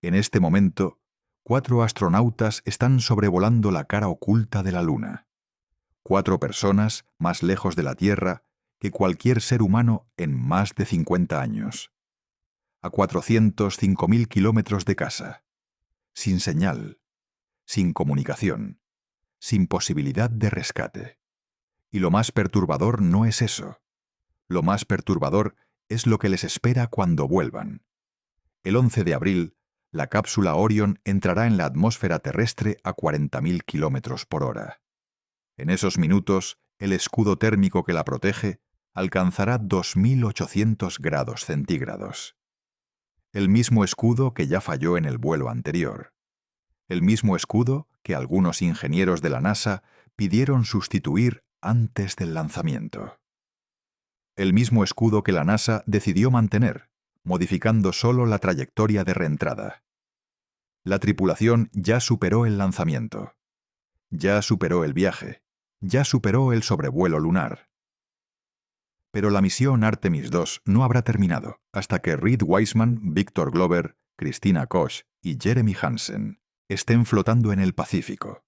En este momento, 4 astronautas están sobrevolando la cara oculta de la Luna. 4 personas más lejos de la Tierra que cualquier ser humano en más de 50 años. A 405.000 kilómetros de casa. Sin señal. Sin comunicación. Sin posibilidad de rescate. Y lo más perturbador no es eso. Lo más perturbador es lo que les espera cuando vuelvan. El 11 de abril, la cápsula Orion entrará en la atmósfera terrestre a 40.000 kilómetros por hora. En esos minutos, el escudo térmico que la protege alcanzará 2.800 grados centígrados. El mismo escudo que ya falló en el vuelo anterior. El mismo escudo que algunos ingenieros de la NASA pidieron sustituir antes del lanzamiento. El mismo escudo que la NASA decidió mantener, modificando solo la trayectoria de reentrada. La tripulación ya superó el lanzamiento. Ya superó el viaje. Ya superó el sobrevuelo lunar. Pero la misión Artemis II no habrá terminado hasta que Reed Wiseman, Victor Glover, Christina Koch y Jeremy Hansen estén flotando en el Pacífico,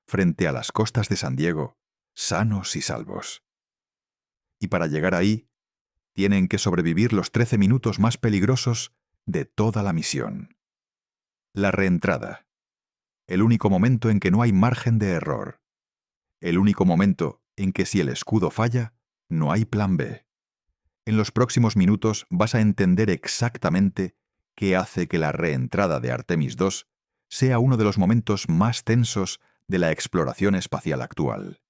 frente a las costas de San Diego, sanos y salvos. Y para llegar ahí, tienen que sobrevivir los 13 minutos más peligrosos de toda la misión. La reentrada. El único momento en que no hay margen de error. El único momento en que si el escudo falla, no hay plan B. En los próximos minutos vas a entender exactamente qué hace que la reentrada de Artemis II sea uno de los momentos más tensos de la exploración espacial actual.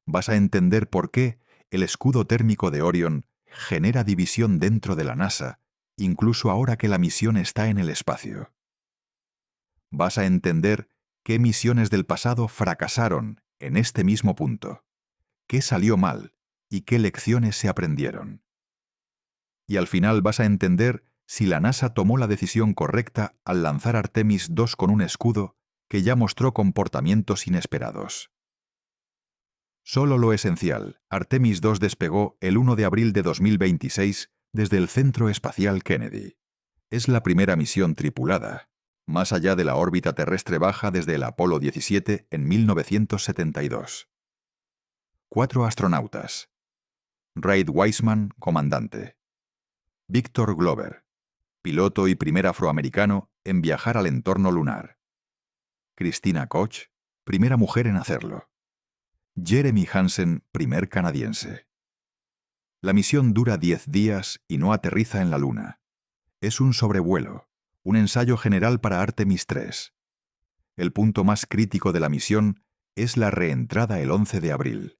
Vas a entender por qué el escudo térmico de Orion genera división dentro de la NASA, incluso ahora que la misión está en el espacio. Vas a entender qué misiones del pasado fracasaron en este mismo punto, qué salió mal y qué lecciones se aprendieron. Y al final vas a entender si la NASA tomó la decisión correcta al lanzar Artemis II con un escudo que ya mostró comportamientos inesperados. Solo lo esencial. Artemis II despegó el 1 de abril de 2026 desde el Centro Espacial Kennedy. Es la primera misión tripulada, más allá de la órbita terrestre baja desde el Apolo 17 en 1972. 4 astronautas. Reed Wiseman, comandante. Victor Glover, piloto y primer afroamericano en viajar al entorno lunar. Christina Koch, primera mujer en hacerlo. Jeremy Hansen, primer canadiense. La misión dura 10 días y no aterriza en la Luna. Es un sobrevuelo, un ensayo general para Artemis III. El punto más crítico de la misión es la reentrada el 11 de abril.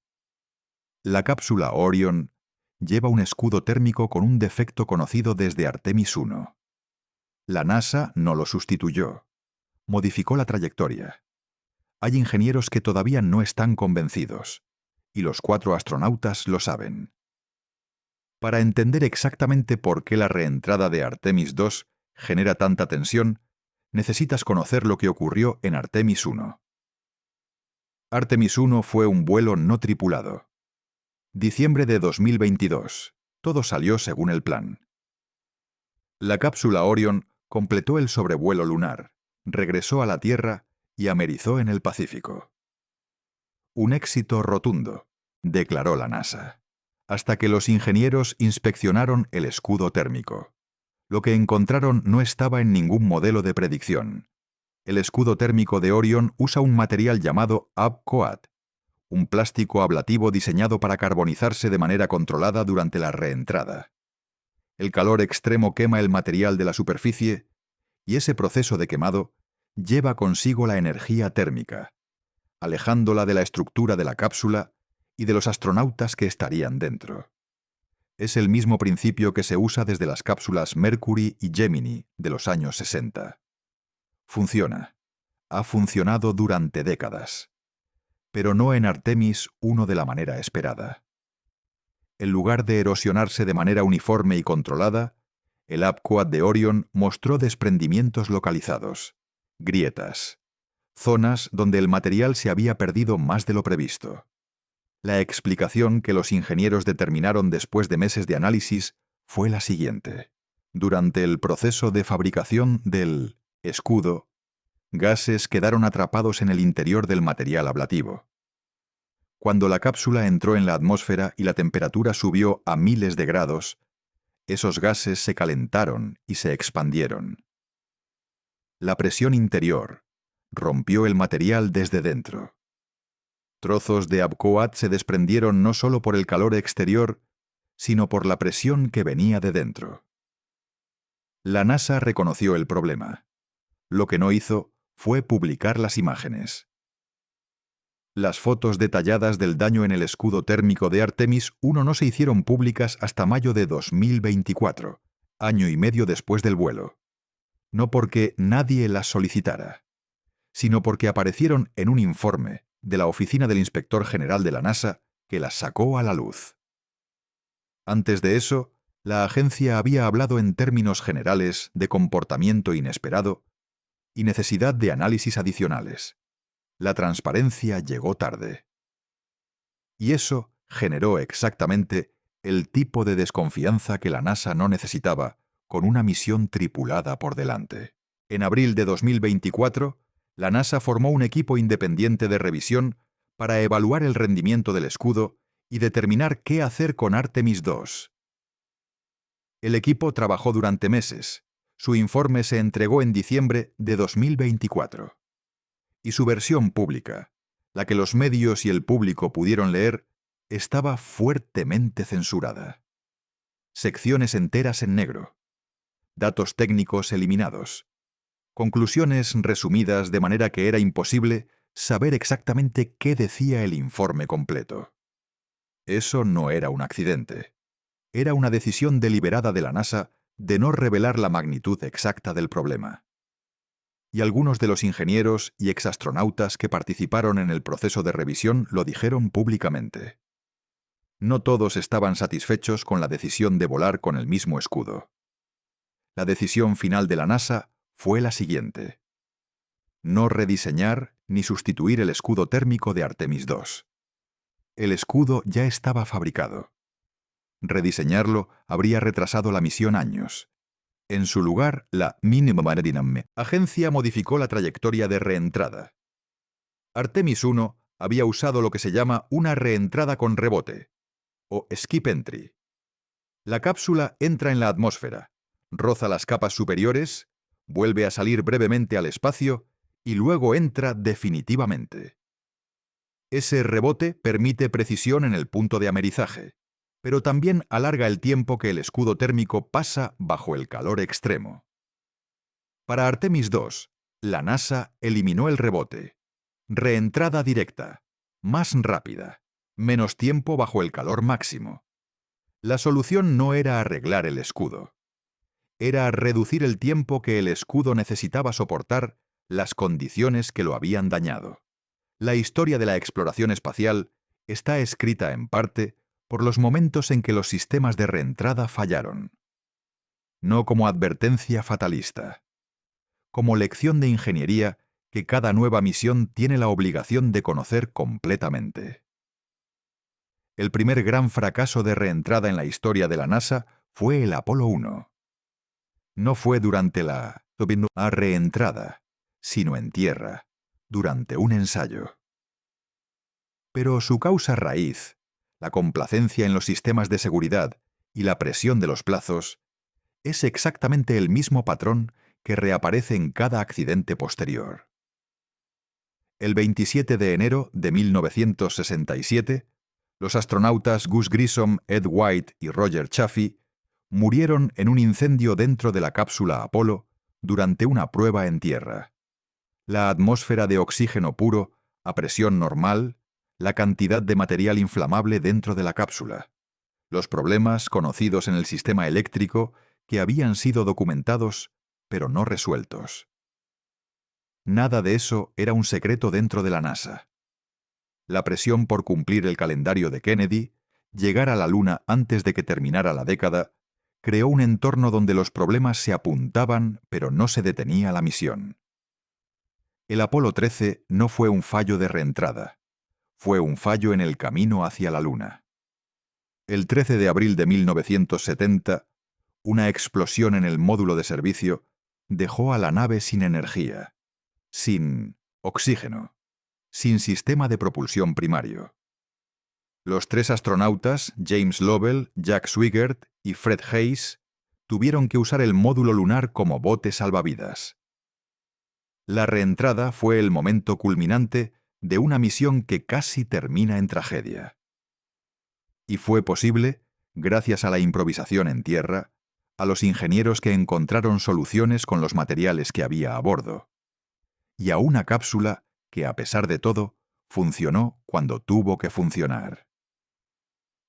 La cápsula Orion lleva un escudo térmico con un defecto conocido desde Artemis I. La NASA no lo sustituyó. Modificó la trayectoria. Hay ingenieros que todavía no están convencidos, y los 4 astronautas lo saben. Para entender exactamente por qué la reentrada de Artemis II genera tanta tensión, necesitas conocer lo que ocurrió en Artemis I. Artemis I fue un vuelo no tripulado. Diciembre de 2022. Todo salió según el plan. La cápsula Orion completó el sobrevuelo lunar, regresó a la Tierra y amerizó en el Pacífico. Un éxito rotundo, declaró la NASA, hasta que los ingenieros inspeccionaron el escudo térmico. Lo que encontraron no estaba en ningún modelo de predicción. El escudo térmico de Orion usa un material llamado ABQUAT, un plástico ablativo diseñado para carbonizarse de manera controlada durante la reentrada. El calor extremo quema el material de la superficie y ese proceso de quemado lleva consigo la energía térmica, alejándola de la estructura de la cápsula y de los astronautas que estarían dentro. Es el mismo principio que se usa desde las cápsulas Mercury y Gemini de los años 60. Funciona. Ha funcionado durante décadas. Pero no en Artemis I de la manera esperada. En lugar de erosionarse de manera uniforme y controlada, el ABQUAT de Orion mostró desprendimientos localizados, grietas, zonas donde el material se había perdido más de lo previsto. La explicación que los ingenieros determinaron después de meses de análisis fue la siguiente. Durante el proceso de fabricación del escudo, gases quedaron atrapados en el interior del material ablativo. Cuando la cápsula entró en la atmósfera y la temperatura subió a miles de grados, esos gases se calentaron y se expandieron. La presión interior rompió el material desde dentro. Trozos de Abqoat se desprendieron no solo por el calor exterior, sino por la presión que venía de dentro. La NASA reconoció el problema. Lo que no hizo fue publicar las imágenes. Las fotos detalladas del daño en el escudo térmico de Artemis I no se hicieron públicas hasta mayo de 2024, año y medio después del vuelo. No porque nadie las solicitara, sino porque aparecieron en un informe de la Oficina del Inspector General de la NASA que las sacó a la luz. Antes de eso, la agencia había hablado en términos generales de comportamiento inesperado y necesidad de análisis adicionales. La transparencia llegó tarde. Y eso generó exactamente el tipo de desconfianza que la NASA no necesitaba con una misión tripulada por delante. En abril de 2024, la NASA formó un equipo independiente de revisión para evaluar el rendimiento del escudo y determinar qué hacer con Artemis II. El equipo trabajó durante meses. Su informe se entregó en diciembre de 2024. Y su versión pública, la que los medios y el público pudieron leer, estaba fuertemente censurada. Secciones enteras en negro. Datos técnicos eliminados. Conclusiones resumidas de manera que era imposible saber exactamente qué decía el informe completo. Eso no era un accidente. Era una decisión deliberada de la NASA de no revelar la magnitud exacta del problema. Y algunos de los ingenieros y exastronautas que participaron en el proceso de revisión lo dijeron públicamente. No todos estaban satisfechos con la decisión de volar con el mismo escudo. La decisión final de la NASA fue la siguiente: no rediseñar ni sustituir el escudo térmico de Artemis II. El escudo ya estaba fabricado. Rediseñarlo habría retrasado la misión años. En su lugar, la agencia modificó la trayectoria de reentrada. Artemis I había usado lo que se llama una reentrada con rebote, o skip entry. La cápsula entra en la atmósfera, roza las capas superiores, vuelve a salir brevemente al espacio y luego entra definitivamente. Ese rebote permite precisión en el punto de amerizaje, pero también alarga el tiempo que el escudo térmico pasa bajo el calor extremo. Para Artemis II, la NASA eliminó el rebote. Reentrada directa, más rápida, menos tiempo bajo el calor máximo. La solución no era arreglar el escudo. Era reducir el tiempo que el escudo necesitaba soportar las condiciones que lo habían dañado. La historia de la exploración espacial está escrita en parte por los momentos en que los sistemas de reentrada fallaron. No como advertencia fatalista. Como lección de ingeniería que cada nueva misión tiene la obligación de conocer completamente. El primer gran fracaso de reentrada en la historia de la NASA fue el Apolo 1. No fue durante la reentrada, sino en tierra, durante un ensayo. Pero su causa raíz, la complacencia en los sistemas de seguridad y la presión de los plazos, es exactamente el mismo patrón que reaparece en cada accidente posterior. El 27 de enero de 1967, los astronautas Gus Grissom, Ed White y Roger Chaffee murieron en un incendio dentro de la cápsula Apolo durante una prueba en tierra. La atmósfera de oxígeno puro, a presión normal, la cantidad de material inflamable dentro de la cápsula, los problemas conocidos en el sistema eléctrico que habían sido documentados pero no resueltos. Nada de eso era un secreto dentro de la NASA. La presión por cumplir el calendario de Kennedy, llegar a la Luna antes de que terminara la década, creó un entorno donde los problemas se apuntaban pero no se detenía la misión. El Apolo 13 no fue un fallo de reentrada, fue un fallo en el camino hacia la Luna. El 13 de abril de 1970, una explosión en el módulo de servicio dejó a la nave sin energía, sin oxígeno, sin sistema de propulsión primario. Los 3 astronautas, James Lovell, Jack Swigert y Fred Hayes, tuvieron que usar el módulo lunar como bote salvavidas. La reentrada fue el momento culminante de una misión que casi termina en tragedia. Y fue posible gracias a la improvisación en tierra, a los ingenieros que encontraron soluciones con los materiales que había a bordo, y a una cápsula que, a pesar de todo, funcionó cuando tuvo que funcionar.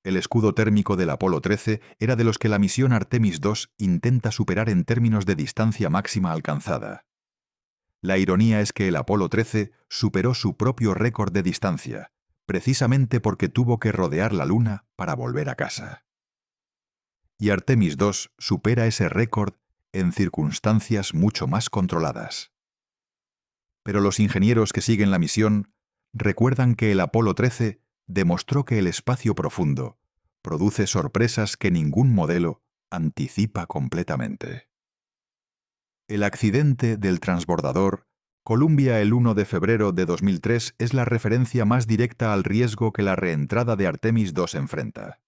El escudo térmico del Apolo 13 era de los que la misión Artemis II intenta superar en términos de distancia máxima alcanzada. La ironía es que el Apolo 13 superó su propio récord de distancia, precisamente porque tuvo que rodear la Luna para volver a casa. Y Artemis II supera ese récord en circunstancias mucho más controladas. Pero los ingenieros que siguen la misión recuerdan que el Apolo 13 demostró que el espacio profundo produce sorpresas que ningún modelo anticipa completamente. El accidente del transbordador Columbia el 1 de febrero de 2003 es la referencia más directa al riesgo que la reentrada de Artemis II enfrenta.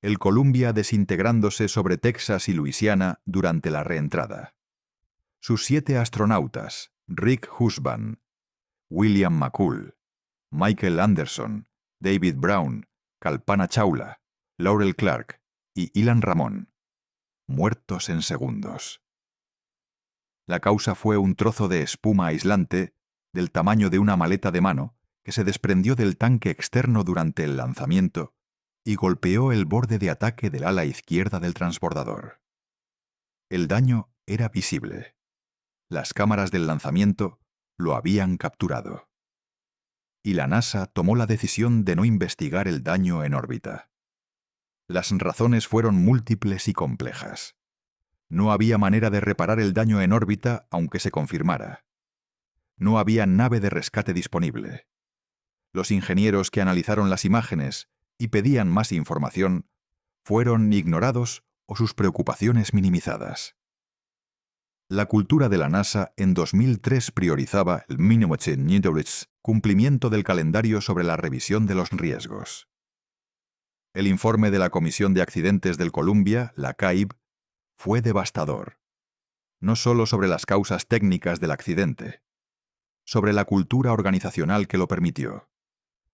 El Columbia desintegrándose sobre Texas y Luisiana durante la reentrada. Sus 7 astronautas, Rick Husband, William McCool, Michael Anderson, David Brown, Kalpana Chawla, Laurel Clark y Ilan Ramon, muertos en segundos. La causa fue un trozo de espuma aislante del tamaño de una maleta de mano que se desprendió del tanque externo durante el lanzamiento y golpeó el borde de ataque del ala izquierda del transbordador. El daño era visible. Las cámaras del lanzamiento lo habían capturado. Y la NASA tomó la decisión de no investigar el daño en órbita. Las razones fueron múltiples y complejas. No había manera de reparar el daño en órbita aunque se confirmara. No había nave de rescate disponible. Los ingenieros que analizaron las imágenes y pedían más información fueron ignorados o sus preocupaciones minimizadas. La cultura de la NASA en 2003 priorizaba el cumplimiento del calendario sobre la revisión de los riesgos. El informe de la Comisión de Accidentes del Columbia, la CAIB, fue devastador. No solo sobre las causas técnicas del accidente, sobre la cultura organizacional que lo permitió.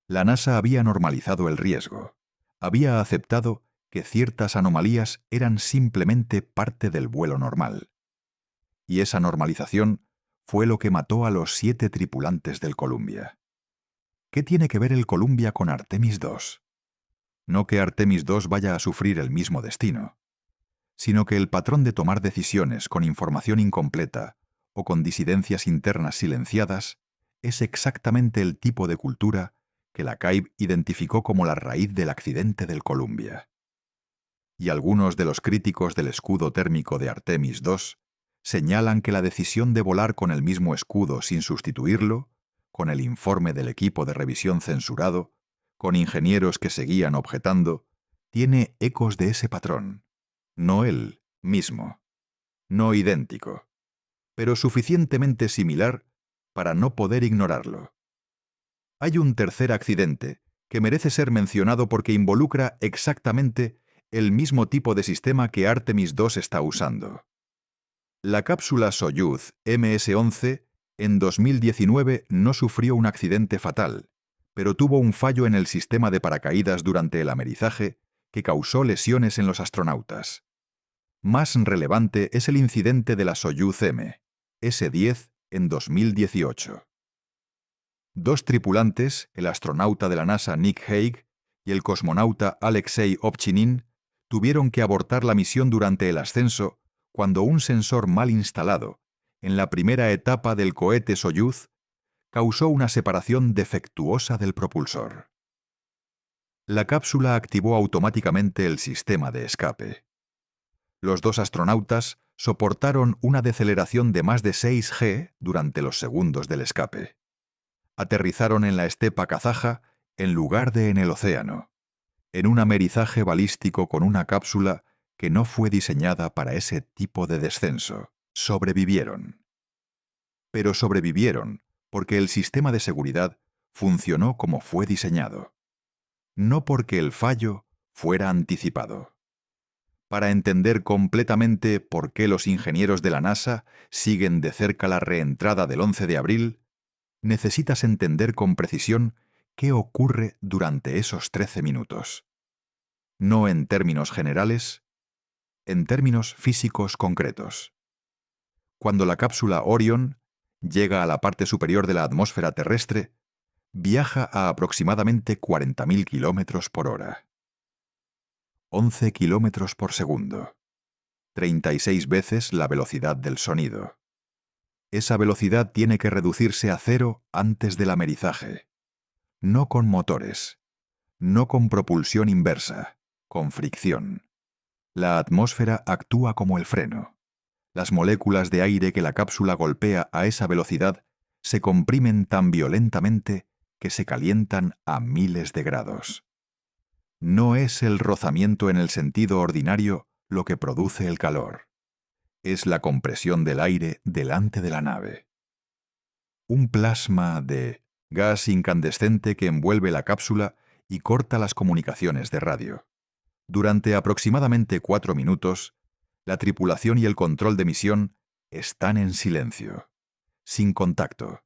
La NASA había normalizado el riesgo, había aceptado que ciertas anomalías eran simplemente parte del vuelo normal. Y esa normalización fue lo que mató a los 7 tripulantes del Columbia. ¿Qué tiene que ver el Columbia con Artemis II? No que Artemis II vaya a sufrir el mismo destino, sino que el patrón de tomar decisiones con información incompleta o con disidencias internas silenciadas es exactamente el tipo de cultura que la CAIB identificó como la raíz del accidente del Columbia. Y algunos de los críticos del escudo térmico de Artemis II señalan que la decisión de volar con el mismo escudo sin sustituirlo, con el informe del equipo de revisión censurado, con ingenieros que seguían objetando, tiene ecos de ese patrón. No él mismo, no idéntico, pero suficientemente similar para no poder ignorarlo. Hay un tercer accidente que merece ser mencionado porque involucra exactamente el mismo tipo de sistema que Artemis II está usando. La cápsula Soyuz MS-11 en 2019 no sufrió un accidente fatal, pero tuvo un fallo en el sistema de paracaídas durante el amerizaje que causó lesiones en los astronautas. Más relevante es el incidente de la Soyuz M, S-10, en 2018. 2 tripulantes, el astronauta de la NASA Nick Hague y el cosmonauta Alexei Ovchinin, tuvieron que abortar la misión durante el ascenso cuando un sensor mal instalado, en la primera etapa del cohete Soyuz, causó una separación defectuosa del propulsor. La cápsula activó automáticamente el sistema de escape. Los 2 astronautas soportaron una deceleración de más de 6 G durante los segundos del escape. Aterrizaron en la estepa kazaja en lugar de en el océano, en un amerizaje balístico con una cápsula que no fue diseñada para ese tipo de descenso. sobrevivieron. Pero sobrevivieron porque el sistema de seguridad funcionó como fue diseñado, no porque el fallo fuera anticipado. Para entender completamente por qué los ingenieros de la NASA siguen de cerca la reentrada del 11 de abril, necesitas entender con precisión qué ocurre durante esos 13 minutos. No en términos generales, en términos físicos concretos. Cuando la cápsula Orion llega a la parte superior de la atmósfera terrestre, viaja a aproximadamente 40.000 kilómetros por hora. 11 kilómetros por segundo. 36 veces la velocidad del sonido. Esa velocidad tiene que reducirse a cero antes del amerizaje. No con motores, no con propulsión inversa, con fricción. La atmósfera actúa como el freno. Las moléculas de aire que la cápsula golpea a esa velocidad se comprimen tan violentamente que se calientan a miles de grados. No es el rozamiento en el sentido ordinario lo que produce el calor. Es la compresión del aire delante de la nave. Un plasma de gas incandescente que envuelve la cápsula y corta las comunicaciones de radio. Durante aproximadamente 4 minutos, la tripulación y el control de misión están en silencio, sin contacto,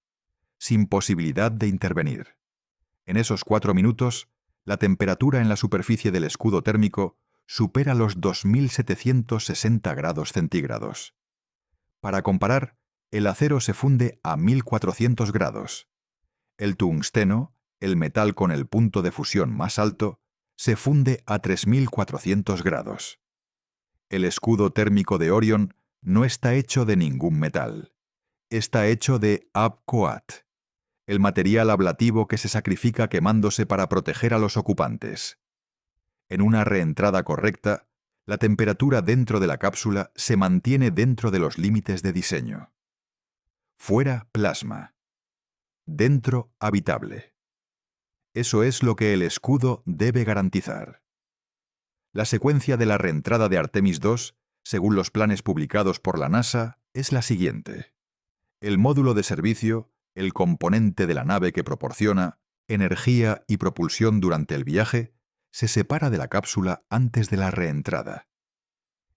sin posibilidad de intervenir. En esos 4 minutos, la temperatura en la superficie del escudo térmico supera los 2.760 grados centígrados. Para comparar, el acero se funde a 1.400 grados. El tungsteno, el metal con el punto de fusión más alto, se funde a 3.400 grados. El escudo térmico de Orion no está hecho de ningún metal. Está hecho de ABQUAT, el material ablativo que se sacrifica quemándose para proteger a los ocupantes. En una reentrada correcta, la temperatura dentro de la cápsula se mantiene dentro de los límites de diseño. Fuera, plasma. Dentro, habitable. Eso es lo que el escudo debe garantizar. La secuencia de la reentrada de Artemis II, según los planes publicados por la NASA, es la siguiente. El módulo de servicio, el componente de la nave que proporciona energía y propulsión durante el viaje, se separa de la cápsula antes de la reentrada.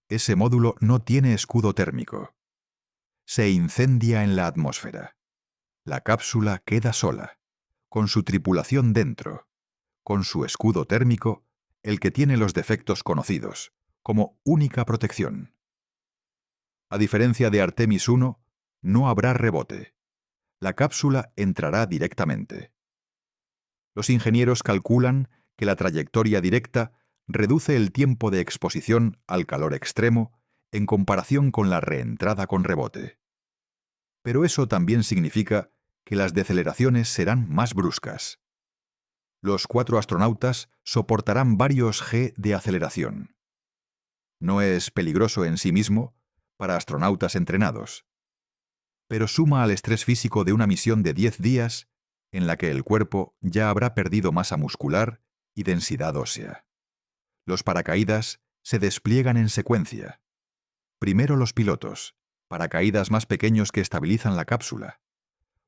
Ese módulo no tiene escudo térmico. Se incendia en la atmósfera. La cápsula queda sola, con su tripulación dentro, con su escudo térmico, el que tiene los defectos conocidos, como única protección. A diferencia de Artemis I, no habrá rebote. La cápsula entrará directamente. Los ingenieros calculan que la trayectoria directa reduce el tiempo de exposición al calor extremo en comparación con la reentrada con rebote. Pero eso también significa que las deceleraciones serán más bruscas. Los 4 astronautas soportarán varios G de aceleración. No es peligroso en sí mismo para astronautas entrenados, pero suma al estrés físico de una misión de 10 días en la que el cuerpo ya habrá perdido masa muscular y densidad ósea. Los paracaídas se despliegan en secuencia. Primero los pilotos, paracaídas más pequeños que estabilizan la cápsula.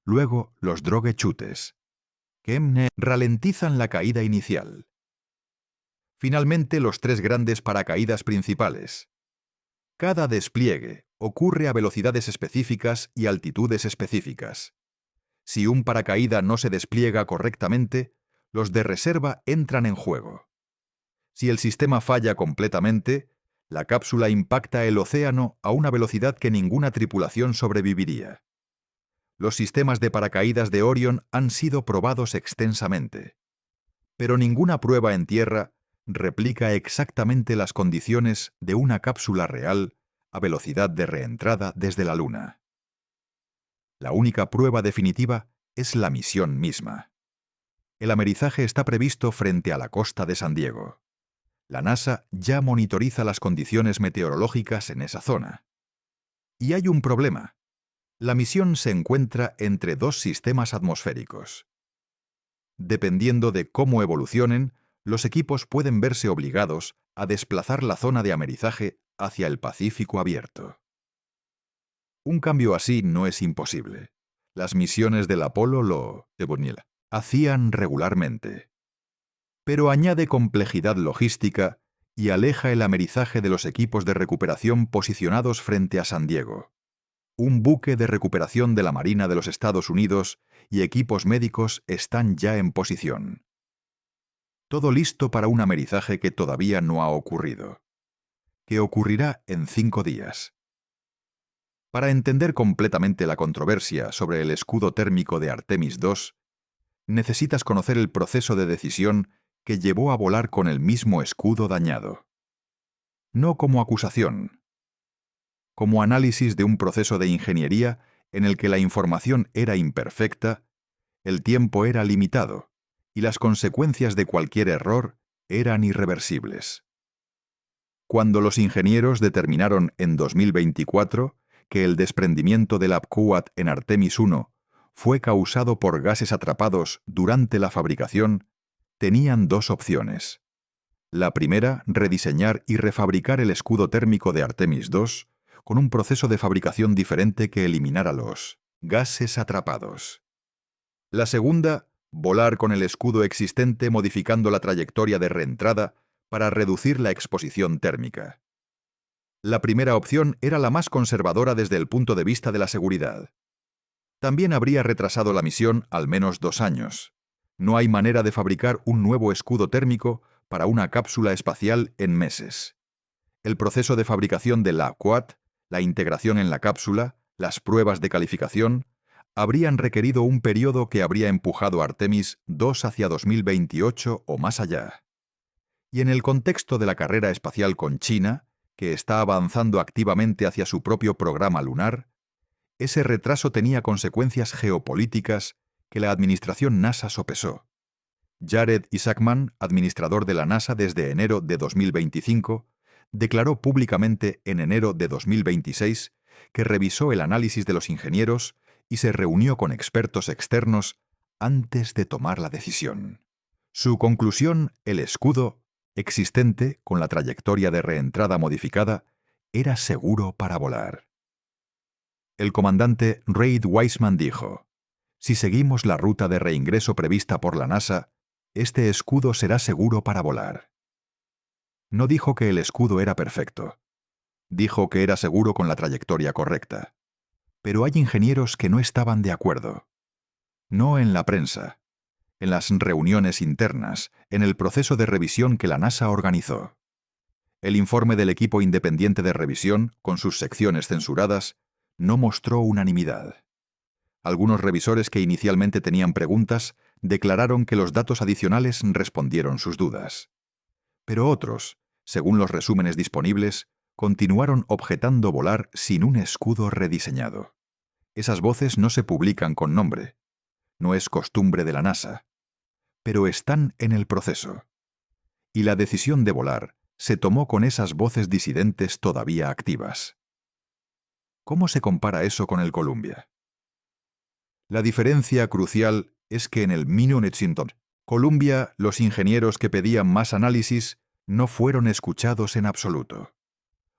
Luego los droguechutes, que ralentizan la caída inicial. Finalmente los 3 grandes paracaídas principales. Cada despliegue ocurre a velocidades específicas y altitudes específicas. Si un paracaídas no se despliega correctamente, los de reserva entran en juego. Si el sistema falla completamente, la cápsula impacta el océano a una velocidad que ninguna tripulación sobreviviría. Los sistemas de paracaídas de Orion han sido probados extensamente, pero ninguna prueba en tierra replica exactamente las condiciones de una cápsula real a velocidad de reentrada desde la Luna. La única prueba definitiva es la misión misma. El amerizaje está previsto frente a la costa de San Diego. La NASA ya monitoriza las condiciones meteorológicas en esa zona. Y hay un problema. La misión se encuentra entre 2 sistemas atmosféricos. Dependiendo de cómo evolucionen, los equipos pueden verse obligados a desplazar la zona de amerizaje hacia el Pacífico abierto. Un cambio así no es imposible. Las misiones del Apolo lo hacían regularmente. Pero añade complejidad logística y aleja el amerizaje de los equipos de recuperación posicionados frente a San Diego. Un buque de recuperación de la Marina de los Estados Unidos y equipos médicos están ya en posición. Todo listo para un amerizaje que todavía no ha ocurrido, que ocurrirá en 5 días. Para entender completamente la controversia sobre el escudo térmico de Artemis II, necesitas conocer el proceso de decisión que llevó a volar con el mismo escudo dañado. No como acusación, como análisis de un proceso de ingeniería en el que la información era imperfecta, el tiempo era limitado y las consecuencias de cualquier error eran irreversibles. Cuando los ingenieros determinaron en 2024 que el desprendimiento del Abquat en Artemis I fue causado por gases atrapados durante la fabricación, tenían 2 opciones. La primera, rediseñar y refabricar el escudo térmico de Artemis II con un proceso de fabricación diferente que eliminara los gases atrapados. La segunda, volar con el escudo existente modificando la trayectoria de reentrada para reducir la exposición térmica. La primera opción era la más conservadora desde el punto de vista de la seguridad. También habría retrasado la misión al menos 2 años. No hay manera de fabricar un nuevo escudo térmico para una cápsula espacial en meses. El proceso de fabricación del Abquat, la integración en la cápsula, las pruebas de calificación, habrían requerido un periodo que habría empujado a Artemis II hacia 2028 o más allá. Y en el contexto de la carrera espacial con China, que está avanzando activamente hacia su propio programa lunar, ese retraso tenía consecuencias geopolíticas que la administración NASA sopesó. Jared Isaacman, administrador de la NASA desde enero de 2025, declaró públicamente en enero de 2026 que revisó el análisis de los ingenieros y se reunió con expertos externos antes de tomar la decisión. Su conclusión, el escudo, existente con la trayectoria de reentrada modificada, era seguro para volar. El comandante Reid Wiseman dijo: «Si seguimos la ruta de reingreso prevista por la NASA, este escudo será seguro para volar». No dijo que el escudo era perfecto. Dijo que era seguro con la trayectoria correcta. Pero hay ingenieros que no estaban de acuerdo. No en la prensa, en las reuniones internas, en el proceso de revisión que la NASA organizó. El informe del equipo independiente de revisión, con sus secciones censuradas, no mostró unanimidad. Algunos revisores que inicialmente tenían preguntas declararon que los datos adicionales respondieron sus dudas. Pero otros, según los resúmenes disponibles, continuaron objetando volar sin un escudo rediseñado. Esas voces no se publican con nombre. No es costumbre de la NASA. Pero están en el proceso. Y la decisión de volar se tomó con esas voces disidentes todavía activas. ¿Cómo se compara eso con el Columbia? La diferencia crucial es que en el Columbia los ingenieros que pedían más análisis no fueron escuchados en absoluto.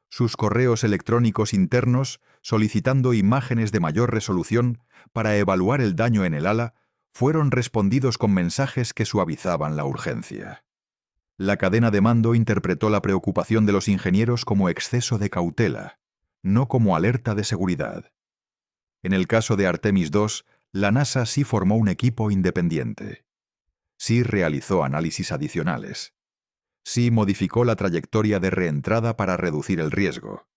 Sus correos electrónicos internos solicitando imágenes de mayor resolución para evaluar el daño en el ala fueron respondidos con mensajes que suavizaban la urgencia. La cadena de mando interpretó la preocupación de los ingenieros como exceso de cautela, no como alerta de seguridad. En el caso de Artemis II, la NASA sí formó un equipo independiente. Sí realizó análisis adicionales. Sí modificó la trayectoria de reentrada para reducir el riesgo.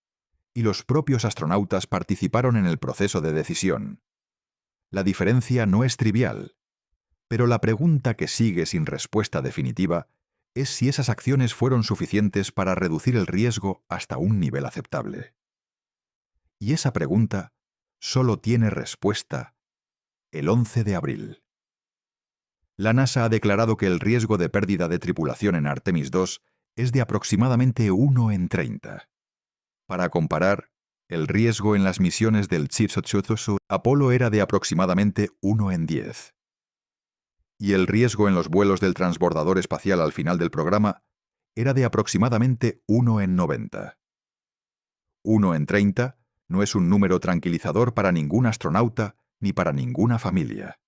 Y los propios astronautas participaron en el proceso de decisión. La diferencia no es trivial. Pero la pregunta que sigue sin respuesta definitiva es si esas acciones fueron suficientes para reducir el riesgo hasta un nivel aceptable. Y esa pregunta solo tiene respuesta el 11 de abril. La NASA ha declarado que el riesgo de pérdida de tripulación en Artemis II es de aproximadamente 1 en 30. Para comparar, el riesgo en las misiones del Apolo era de aproximadamente 1 en 10. Y el riesgo en los vuelos del transbordador espacial al final del programa era de aproximadamente 1 en 90. 1 en 30 No es un número tranquilizador para ningún astronauta ni para ninguna familia.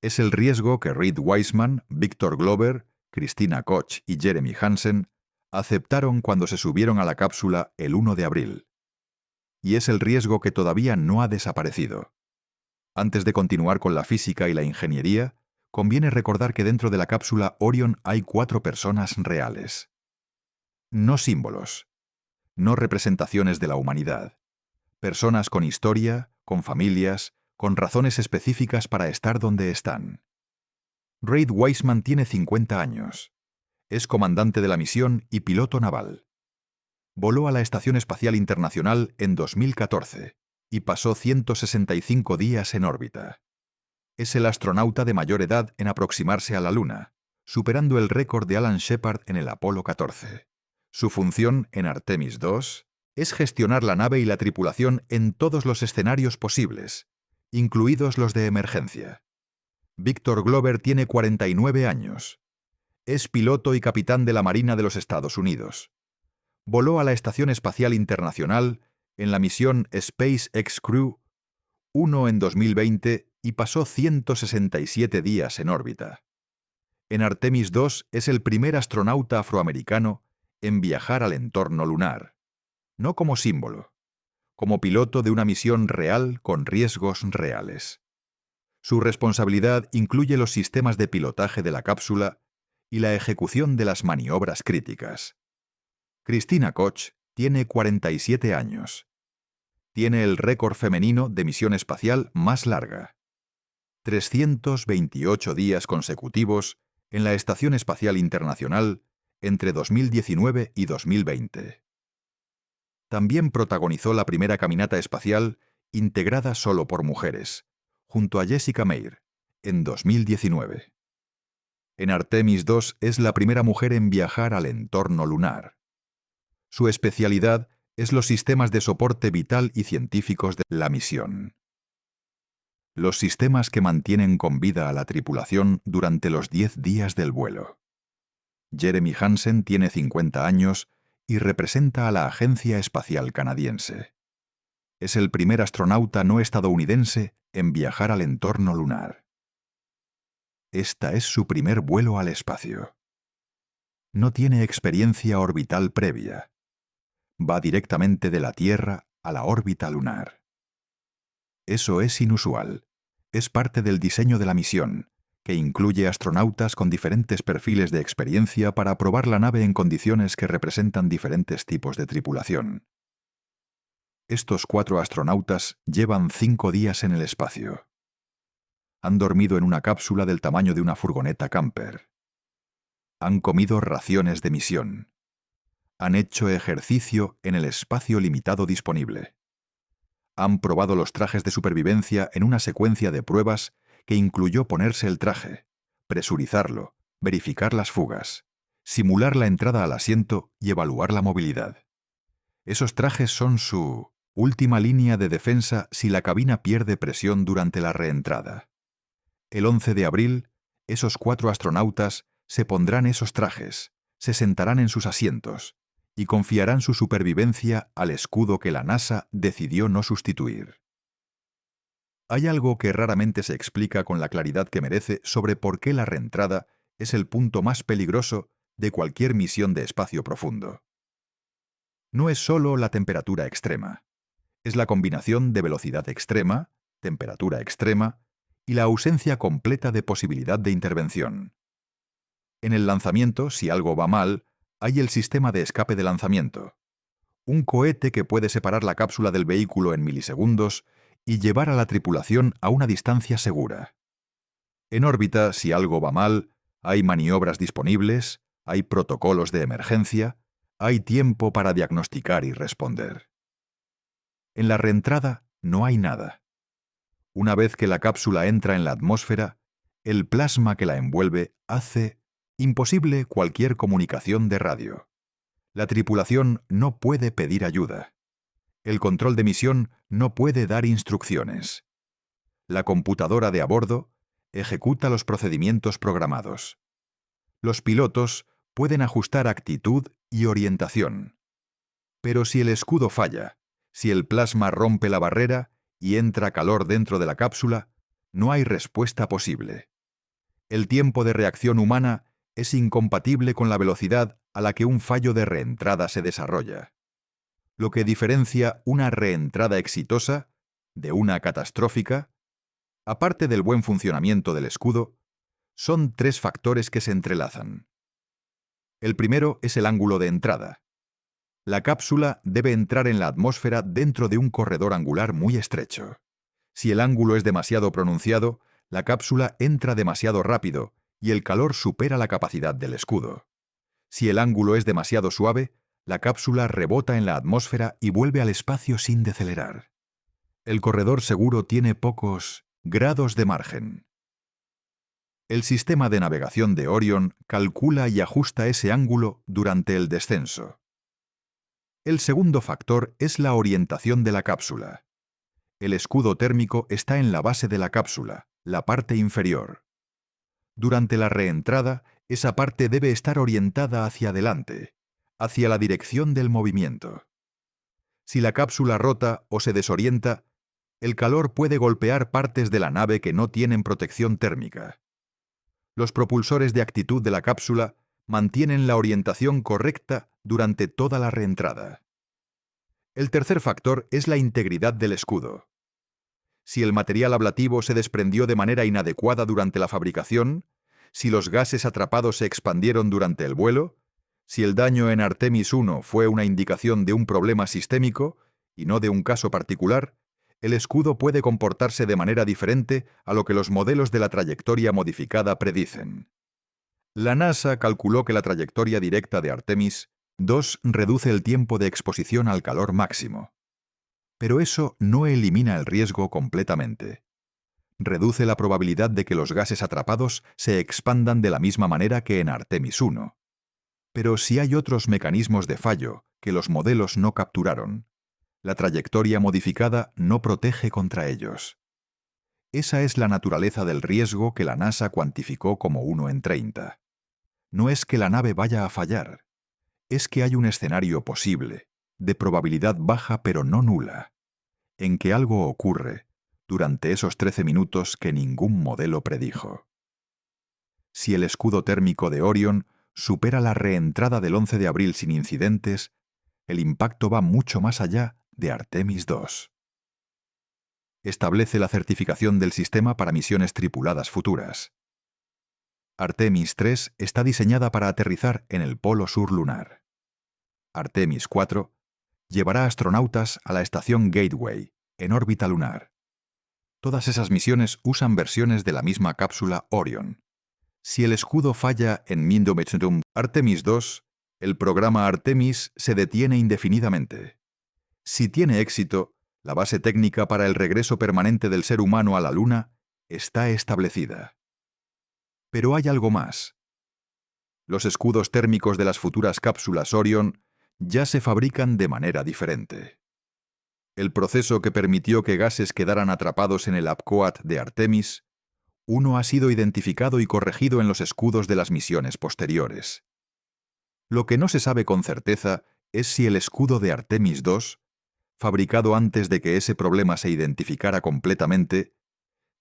Es el riesgo que Reid Wiseman, Victor Glover, Christina Koch y Jeremy Hansen aceptaron cuando se subieron a la cápsula el 1 de abril. Y es el riesgo que todavía no ha desaparecido. Antes de continuar con la física y la ingeniería, conviene recordar que dentro de la cápsula Orion hay 4 personas reales. No símbolos, no representaciones de la humanidad. Personas con historia, con familias, con razones específicas para estar donde están. Reid Wiseman tiene 50 años. Es comandante de la misión y piloto naval. Voló a la Estación Espacial Internacional en 2014 y pasó 165 días en órbita. Es el astronauta de mayor edad en aproximarse a la Luna, superando el récord de Alan Shepard en el Apolo 14. Su función en Artemis II es gestionar la nave y la tripulación en todos los escenarios posibles, incluidos los de emergencia. Victor Glover tiene 49 años. Es piloto y capitán de la Marina de los Estados Unidos. Voló a la Estación Espacial Internacional en la misión SpaceX Crew 1 en 2020 y pasó 167 días en órbita. En Artemis II es el primer astronauta afroamericano en viajar al entorno lunar, no como símbolo, como piloto de una misión real con riesgos reales. Su responsabilidad incluye los sistemas de pilotaje de la cápsula y la ejecución de las maniobras críticas. Christina Koch tiene 47 años. Tiene el récord femenino de misión espacial más larga. 328 días consecutivos en la Estación Espacial Internacional entre 2019 y 2020. También protagonizó la primera caminata espacial integrada solo por mujeres, junto a Jessica Meir, en 2019. En Artemis II es la primera mujer en viajar al entorno lunar. Su especialidad es los sistemas de soporte vital y científicos de la misión. Los sistemas que mantienen con vida a la tripulación durante los 10 días del vuelo. Jeremy Hansen tiene 50 años y representa a la Agencia Espacial Canadiense. Es el primer astronauta no estadounidense en viajar al entorno lunar. Esta es su primer vuelo al espacio. No tiene experiencia orbital previa. Va directamente de la Tierra a la órbita lunar. Eso es inusual. Es parte del diseño de la misión, que incluye astronautas con diferentes perfiles de experiencia para probar la nave en condiciones que representan diferentes tipos de tripulación. Estos 4 astronautas llevan 5 días en el espacio. Han dormido en una cápsula del tamaño de una furgoneta camper. Han comido raciones de misión. Han hecho ejercicio en el espacio limitado disponible. Han probado los trajes de supervivencia en una secuencia de pruebas que incluyó ponerse el traje, presurizarlo, verificar las fugas, simular la entrada al asiento y evaluar la movilidad. Esos trajes son su última línea de defensa si la cabina pierde presión durante la reentrada. El 11 de abril, esos 4 astronautas se pondrán esos trajes, se sentarán en sus asientos y confiarán su supervivencia al escudo que la NASA decidió no sustituir. Hay algo que raramente se explica con la claridad que merece sobre por qué la reentrada es el punto más peligroso de cualquier misión de espacio profundo. No es solo la temperatura extrema. Es la combinación de velocidad extrema, temperatura extrema y la ausencia completa de posibilidad de intervención. En el lanzamiento, si algo va mal, hay el sistema de escape de lanzamiento. Un cohete que puede separar la cápsula del vehículo en milisegundos y llevar a la tripulación a una distancia segura. En órbita, si algo va mal, hay maniobras disponibles, hay protocolos de emergencia, hay tiempo para diagnosticar y responder. En la reentrada no hay nada. Una vez que la cápsula entra en la atmósfera, el plasma que la envuelve hace imposible cualquier comunicación de radio. La tripulación no puede pedir ayuda. El control de misión no puede dar instrucciones. La computadora de a bordo ejecuta los procedimientos programados. Los pilotos pueden ajustar actitud y orientación. Pero si el escudo falla, Si el plasma rompe la barrera y entra calor dentro de la cápsula, no hay respuesta posible. El tiempo de reacción humana es incompatible con la velocidad a la que un fallo de reentrada se desarrolla. Lo que diferencia una reentrada exitosa de una catastrófica, aparte del buen funcionamiento del escudo, son 3 factores que se entrelazan. El primero es el ángulo de entrada. La cápsula debe entrar en la atmósfera dentro de un corredor angular muy estrecho. Si el ángulo es demasiado pronunciado, la cápsula entra demasiado rápido y el calor supera la capacidad del escudo. Si el ángulo es demasiado suave, la cápsula rebota en la atmósfera y vuelve al espacio sin decelerar. El corredor seguro tiene pocos grados de margen. El sistema de navegación de Orion calcula y ajusta ese ángulo durante el descenso. El segundo factor es la orientación de la cápsula. El escudo térmico está en la base de la cápsula, la parte inferior. Durante la reentrada, esa parte debe estar orientada hacia adelante, hacia la dirección del movimiento. Si la cápsula rota o se desorienta, el calor puede golpear partes de la nave que no tienen protección térmica. Los propulsores de actitud de la cápsula mantienen la orientación correcta durante toda la reentrada. El tercer factor es la integridad del escudo. Si el material ablativo se desprendió de manera inadecuada durante la fabricación, si los gases atrapados se expandieron durante el vuelo, si el daño en Artemis I fue una indicación de un problema sistémico y no de un caso particular, el escudo puede comportarse de manera diferente a lo que los modelos de la trayectoria modificada predicen. La NASA calculó que la trayectoria directa de Artemis II reduce el tiempo de exposición al calor máximo. Pero eso no elimina el riesgo completamente. Reduce la probabilidad de que los gases atrapados se expandan de la misma manera que en Artemis I. Pero si hay otros mecanismos de fallo que los modelos no capturaron, la trayectoria modificada no protege contra ellos. Esa es la naturaleza del riesgo que la NASA cuantificó como 1 en 30. No es que la nave vaya a fallar, es que hay un escenario posible, de probabilidad baja pero no nula, en que algo ocurre durante esos 13 minutos que ningún modelo predijo. Si el escudo térmico de Orion supera la reentrada del 11 de abril sin incidentes, el impacto va mucho más allá de Artemis II. Establece la certificación del sistema para misiones tripuladas futuras. Artemis III está diseñada para aterrizar en el polo sur lunar. Artemis IV llevará astronautas a la estación Gateway, en órbita lunar. Todas esas misiones usan versiones de la misma cápsula Orion. Si el escudo falla en Mindometum Artemis II, el programa Artemis se detiene indefinidamente. Si tiene éxito, la base técnica para el regreso permanente del ser humano a la Luna está establecida. Pero hay algo más. Los escudos térmicos de las futuras cápsulas Orion ya se fabrican de manera diferente. El proceso que permitió que gases quedaran atrapados en el upcoat de Artemis, uno ha sido identificado y corregido en los escudos de las misiones posteriores. Lo que no se sabe con certeza es si el escudo de Artemis II, fabricado antes de que ese problema se identificara completamente,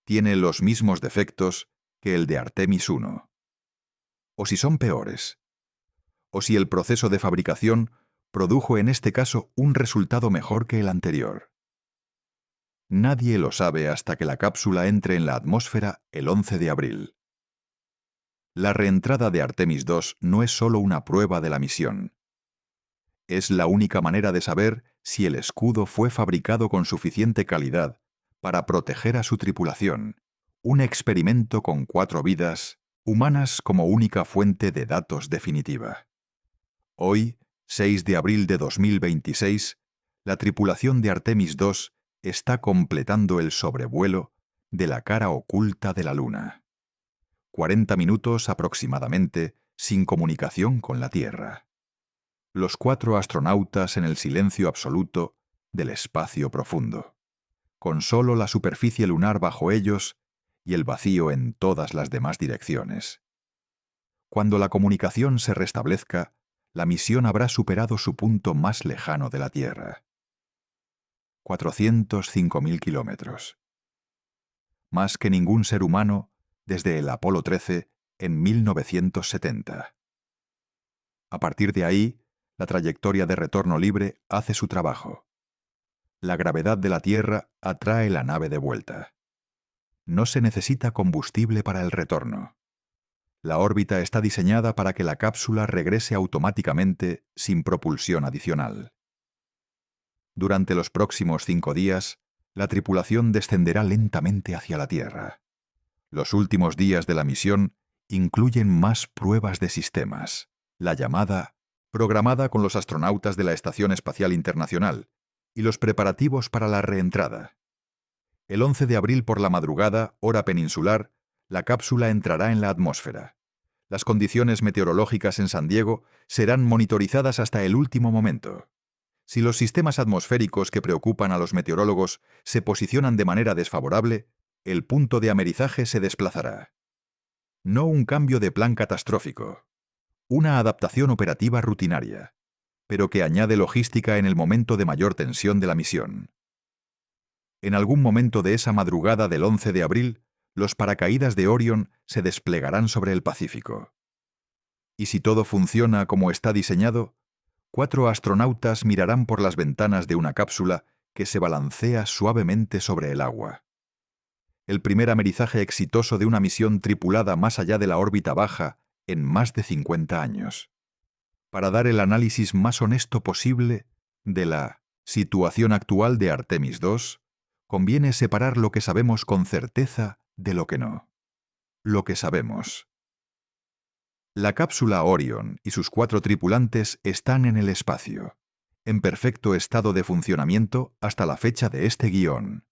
tiene los mismos defectos que el de Artemis I. O si son peores. O si el proceso de fabricación produjo en este caso un resultado mejor que el anterior. Nadie lo sabe hasta que la cápsula entre en la atmósfera el 11 de abril. La reentrada de Artemis II no es solo una prueba de la misión. Es la única manera de saber si el escudo fue fabricado con suficiente calidad para proteger a su tripulación, un experimento con 4 vidas, humanas como única fuente de datos definitiva. Hoy, 6 de abril de 2026, la tripulación de Artemis II está completando el sobrevuelo de la cara oculta de la Luna. 40 minutos aproximadamente sin comunicación con la Tierra. Los 4 astronautas en el silencio absoluto del espacio profundo, con solo la superficie lunar bajo ellos y el vacío en todas las demás direcciones. Cuando la comunicación se restablezca, la misión habrá superado su punto más lejano de la Tierra. 405.000 kilómetros. Más que ningún ser humano desde el Apolo 13 en 1970. A partir de ahí, la trayectoria de retorno libre hace su trabajo. La gravedad de la Tierra atrae la nave de vuelta. No se necesita combustible para el retorno. La órbita está diseñada para que la cápsula regrese automáticamente sin propulsión adicional. Durante los próximos 5 días, la tripulación descenderá lentamente hacia la Tierra. Los últimos días de la misión incluyen más pruebas de sistemas, la llamada programada con los astronautas de la Estación Espacial Internacional, y los preparativos para la reentrada. El 11 de abril por la madrugada, hora peninsular, la cápsula entrará en la atmósfera. Las condiciones meteorológicas en San Diego serán monitorizadas hasta el último momento. Si los sistemas atmosféricos que preocupan a los meteorólogos se posicionan de manera desfavorable, el punto de amerizaje se desplazará. No un cambio de plan catastrófico, una adaptación operativa rutinaria, pero que añade logística en el momento de mayor tensión de la misión. En algún momento de esa madrugada del 11 de abril, los paracaídas de Orion se desplegarán sobre el Pacífico. Y si todo funciona como está diseñado, 4 astronautas mirarán por las ventanas de una cápsula que se balancea suavemente sobre el agua. El primer amerizaje exitoso de una misión tripulada más allá de la órbita baja en más de 50 años. Para dar el análisis más honesto posible de la situación actual de Artemis II, conviene separar lo que sabemos con certeza de lo que no. Lo que sabemos. La cápsula Orion y sus 4 tripulantes están en el espacio, en perfecto estado de funcionamiento hasta la fecha de este guión.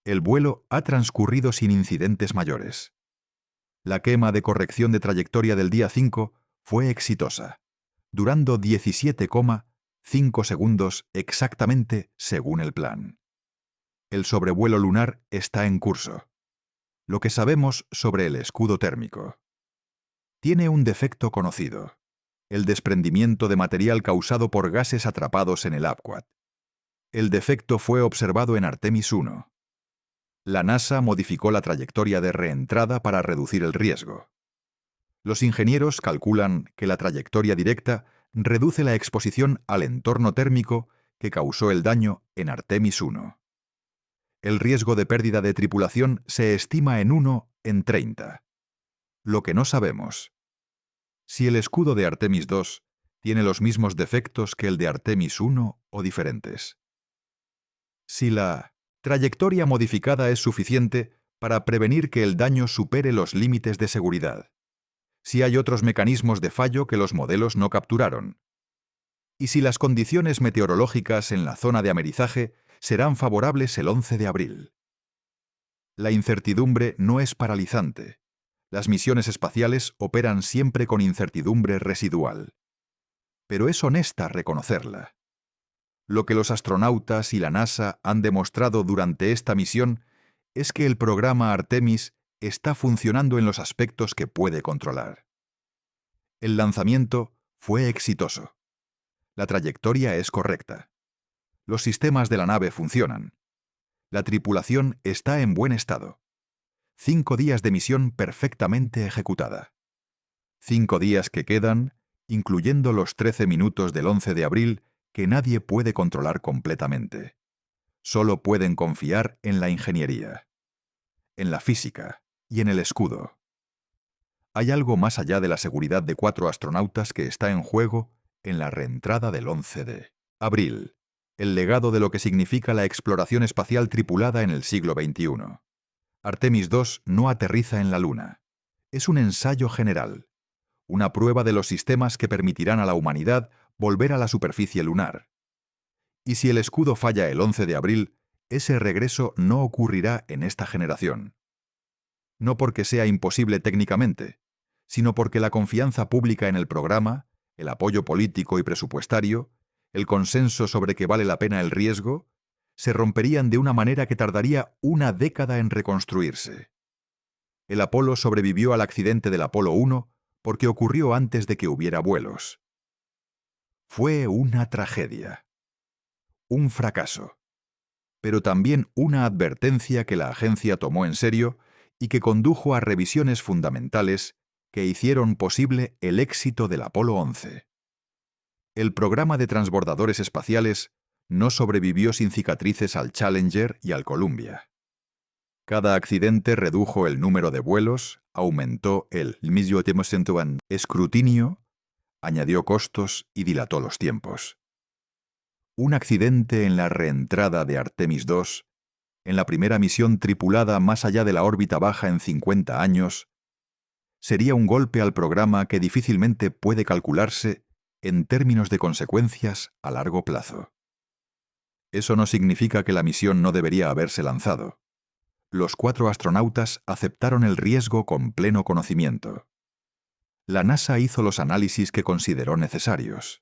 El vuelo ha transcurrido sin incidentes mayores. La quema de corrección de trayectoria del día 5 fue exitosa, durando 17,5 segundos exactamente según el plan. El sobrevuelo lunar está en curso. Lo que sabemos sobre el escudo térmico. Tiene un defecto conocido, el desprendimiento de material causado por gases atrapados en el Apquat. El defecto fue observado en Artemis I. La NASA modificó la trayectoria de reentrada para reducir el riesgo. Los ingenieros calculan que la trayectoria directa reduce la exposición al entorno térmico que causó el daño en Artemis I. El riesgo de pérdida de tripulación se estima en 1 en 30. Lo que no sabemos: si el escudo de Artemis II tiene los mismos defectos que el de Artemis I o diferentes. Si la trayectoria modificada es suficiente para prevenir que el daño supere los límites de seguridad. Si hay otros mecanismos de fallo que los modelos no capturaron. Y si las condiciones meteorológicas en la zona de amerizaje serán favorables el 11 de abril. La incertidumbre no es paralizante. Las misiones espaciales operan siempre con incertidumbre residual. Pero es honesta reconocerla. Lo que los astronautas y la NASA han demostrado durante esta misión es que el programa Artemis está funcionando en los aspectos que puede controlar. El lanzamiento fue exitoso. La trayectoria es correcta. Los sistemas de la nave funcionan. La tripulación está en buen estado. 5 días de misión perfectamente ejecutada. 5 días que quedan, incluyendo los 13 minutos del 11 de abril, que nadie puede controlar completamente. Solo pueden confiar en la ingeniería, en la física y en el escudo. Hay algo más allá de la seguridad de 4 astronautas que está en juego en la reentrada del 11 de abril, el legado de lo que significa la exploración espacial tripulada en el siglo XXI. Artemis II no aterriza en la Luna. Es un ensayo general, una prueba de los sistemas que permitirán a la humanidad volver a la superficie lunar. Y si el escudo falla el 11 de abril, ese regreso no ocurrirá en esta generación. No porque sea imposible técnicamente, sino porque la confianza pública en el programa, el apoyo político y presupuestario, el consenso sobre que vale la pena el riesgo, se romperían de una manera que tardaría una década en reconstruirse. El Apolo sobrevivió al accidente del Apolo 1 porque ocurrió antes de que hubiera vuelos. Fue una tragedia. Un fracaso. pero también una advertencia que la agencia tomó en serio y que condujo a revisiones fundamentales que hicieron posible el éxito del Apolo 11. El programa de transbordadores espaciales no sobrevivió sin cicatrices al Challenger y al Columbia. Cada accidente redujo el número de vuelos, aumentó el escrutinio, añadió costos y dilató los tiempos. Un accidente en la reentrada de Artemis II, en la primera misión tripulada más allá de la órbita baja en 50 años, sería un golpe al programa que difícilmente puede calcularse en términos de consecuencias a largo plazo. Eso no significa que la misión no debería haberse lanzado. Los 4 astronautas aceptaron el riesgo con pleno conocimiento. La NASA hizo los análisis que consideró necesarios.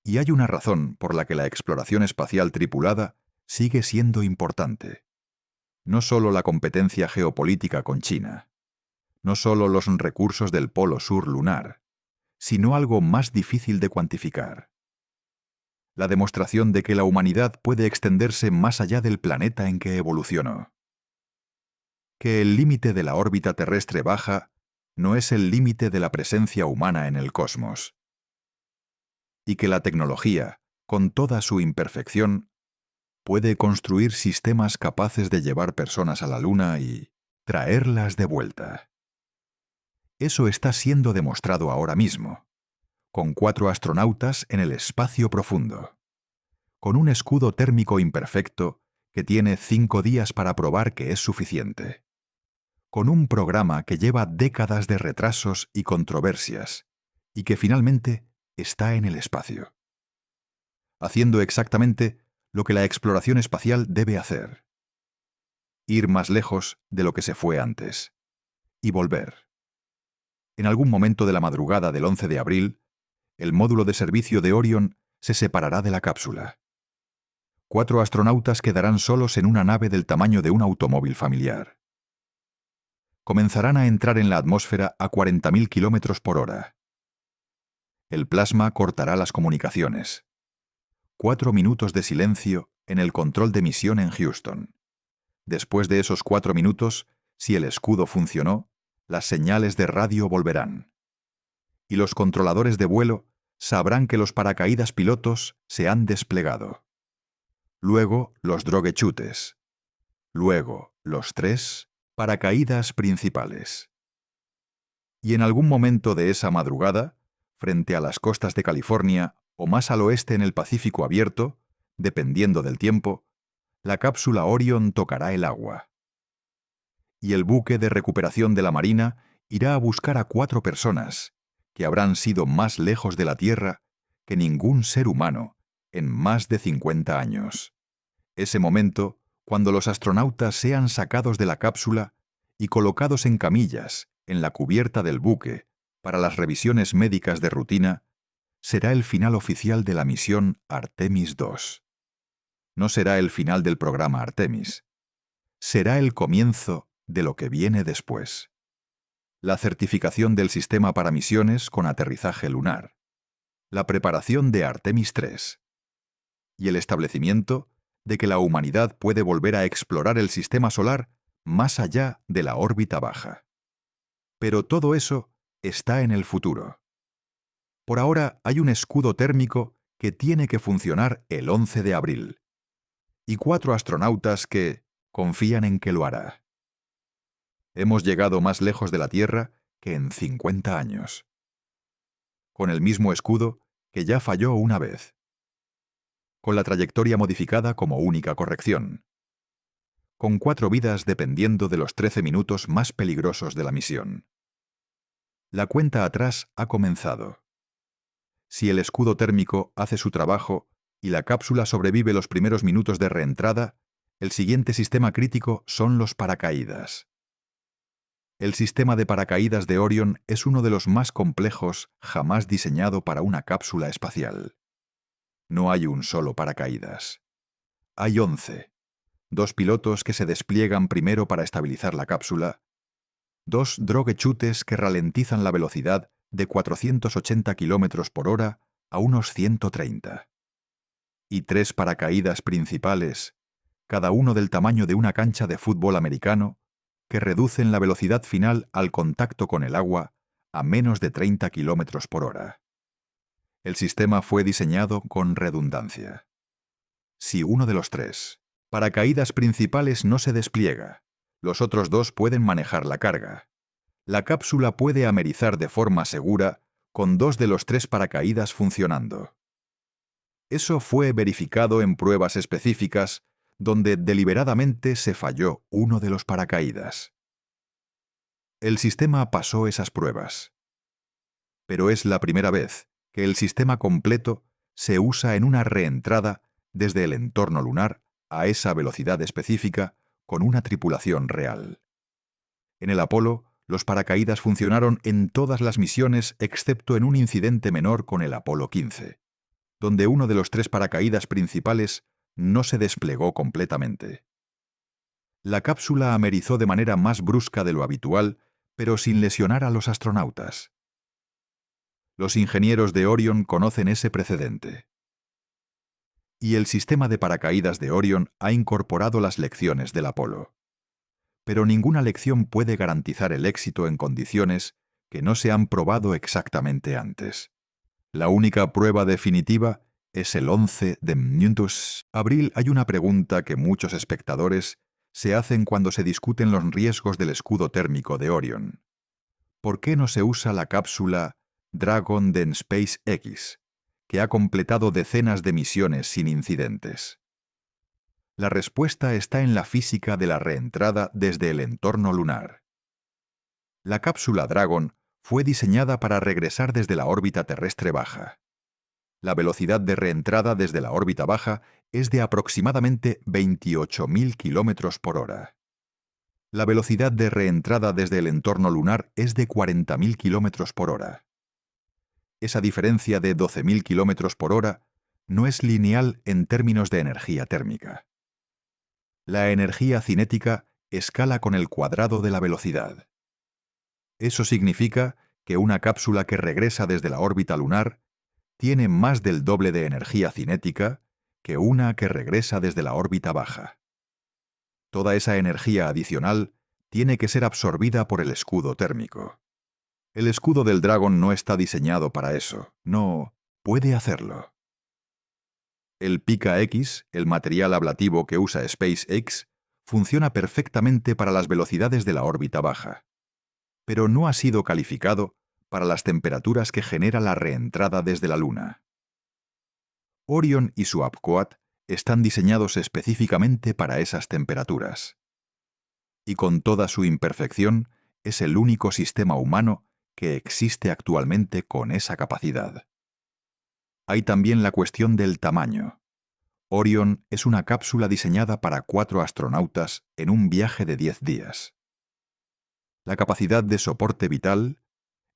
Y hay una razón por la que la exploración espacial tripulada sigue siendo importante. No solo la competencia geopolítica con China, no solo los recursos del polo sur lunar, sino algo más difícil de cuantificar. La demostración de que la humanidad puede extenderse más allá del planeta en que evolucionó. Que el límite de la órbita terrestre baja no es el límite de la presencia humana en el cosmos. Y que la tecnología, con toda su imperfección, puede construir sistemas capaces de llevar personas a la Luna y traerlas de vuelta. Eso está siendo demostrado ahora mismo, con 4 astronautas en el espacio profundo, con un escudo térmico imperfecto que tiene 5 días para probar que es suficiente, con un programa que lleva décadas de retrasos y controversias, y que finalmente está en el espacio, haciendo exactamente lo que la exploración espacial debe hacer: ir más lejos de lo que se fue antes, y volver. En algún momento de la madrugada del 11 de abril, el módulo de servicio de Orion se separará de la cápsula. 4 astronautas quedarán solos en una nave del tamaño de un automóvil familiar. Comenzarán a entrar en la atmósfera a 40.000 kilómetros por hora. El plasma cortará las comunicaciones. 4 minutos de silencio en el control de misión en Houston. Después de esos 4 minutos, si el escudo funcionó, las señales de radio volverán. Y los controladores de vuelo sabrán que los paracaídas pilotos se han desplegado. Luego los droguechutes. Luego los 3 paracaídas principales. Y en algún momento de esa madrugada, frente a las costas de California o más al oeste en el Pacífico abierto, dependiendo del tiempo, la cápsula Orion tocará el agua. Y el buque de recuperación de la Marina irá a buscar a 4 personas que habrán sido más lejos de la Tierra que ningún ser humano en más de 50 años. Ese momento, cuando los astronautas sean sacados de la cápsula y colocados en camillas en la cubierta del buque para las revisiones médicas de rutina, será el final oficial de la misión Artemis II. No será el final del programa Artemis. Será el comienzo de lo que viene después. La certificación del sistema para misiones con aterrizaje lunar. La preparación de Artemis III. Y el establecimiento de que la humanidad puede volver a explorar el sistema solar más allá de la órbita baja. Pero todo eso está en el futuro. Por ahora hay un escudo térmico que tiene que funcionar el 11 de abril. Y 4 astronautas que confían en que lo hará. Hemos llegado más lejos de la Tierra que en 50 años. Con el mismo escudo que ya falló una vez. Con la trayectoria modificada como única corrección. Con 4 vidas dependiendo de los 13 minutos más peligrosos de la misión. La cuenta atrás ha comenzado. Si el escudo térmico hace su trabajo y la cápsula sobrevive los primeros minutos de reentrada, el siguiente sistema crítico son los paracaídas. El sistema de paracaídas de Orion es uno de los más complejos jamás diseñado para una cápsula espacial. No hay un solo paracaídas. Hay 11. 2 pilotos que se despliegan primero para estabilizar la cápsula, 2 droguechutes que ralentizan la velocidad de 480 km por hora a unos 130. Y 3 paracaídas principales cada uno del tamaño de una cancha de fútbol americano, que reducen la velocidad final al contacto con el agua a menos de 30 kilómetros por hora. El sistema fue diseñado con redundancia. Si uno de los 3 paracaídas principales no se despliega, los otros 2 pueden manejar la carga. La cápsula puede amerizar de forma segura con 2 de los 3 paracaídas funcionando. Eso fue verificado en pruebas específicas donde deliberadamente se falló uno de los paracaídas. El sistema pasó esas pruebas. Pero es la primera vez que el sistema completo se usa en una reentrada desde el entorno lunar a esa velocidad específica con una tripulación real. En el Apolo, los paracaídas funcionaron en todas las misiones excepto en un incidente menor con el Apolo 15, donde uno de los 3 paracaídas principales no se desplegó completamente. La cápsula amerizó de manera más brusca de lo habitual, pero sin lesionar a los astronautas. Los ingenieros de Orion conocen ese precedente. Y el sistema de paracaídas de Orion ha incorporado las lecciones del Apolo. Pero ninguna lección puede garantizar el éxito en condiciones que no se han probado exactamente antes. La única prueba definitiva es el 11 de abril. Hay una pregunta que muchos espectadores se hacen cuando se discuten los riesgos del escudo térmico de Orion. ¿Por qué no se usa la cápsula Dragon de SpaceX, que ha completado decenas de misiones sin incidentes? La respuesta está en la física de la reentrada desde el entorno lunar. La cápsula Dragon fue diseñada para regresar desde la órbita terrestre baja. La velocidad de reentrada desde la órbita baja es de aproximadamente 28.000 kilómetros por hora. La velocidad de reentrada desde el entorno lunar es de 40.000 kilómetros por hora. Esa diferencia de 12.000 kilómetros por hora no es lineal en términos de energía térmica. La energía cinética escala con el cuadrado de la velocidad. Eso significa que una cápsula que regresa desde la órbita lunar tiene más del doble de energía cinética que una que regresa desde la órbita baja. Toda esa energía adicional tiene que ser absorbida por el escudo térmico. El escudo del Dragon no está diseñado para eso, no puede hacerlo. El Pika X, el material ablativo que usa SpaceX, funciona perfectamente para las velocidades de la órbita baja, pero no ha sido calificado para las temperaturas que genera la reentrada desde la Luna. Orion y su Apcoat están diseñados específicamente para esas temperaturas. Y con toda su imperfección, es el único sistema humano que existe actualmente con esa capacidad. Hay también la cuestión del tamaño. Orion es una cápsula diseñada para 4 astronautas en un viaje de 10 días. La capacidad de soporte vital,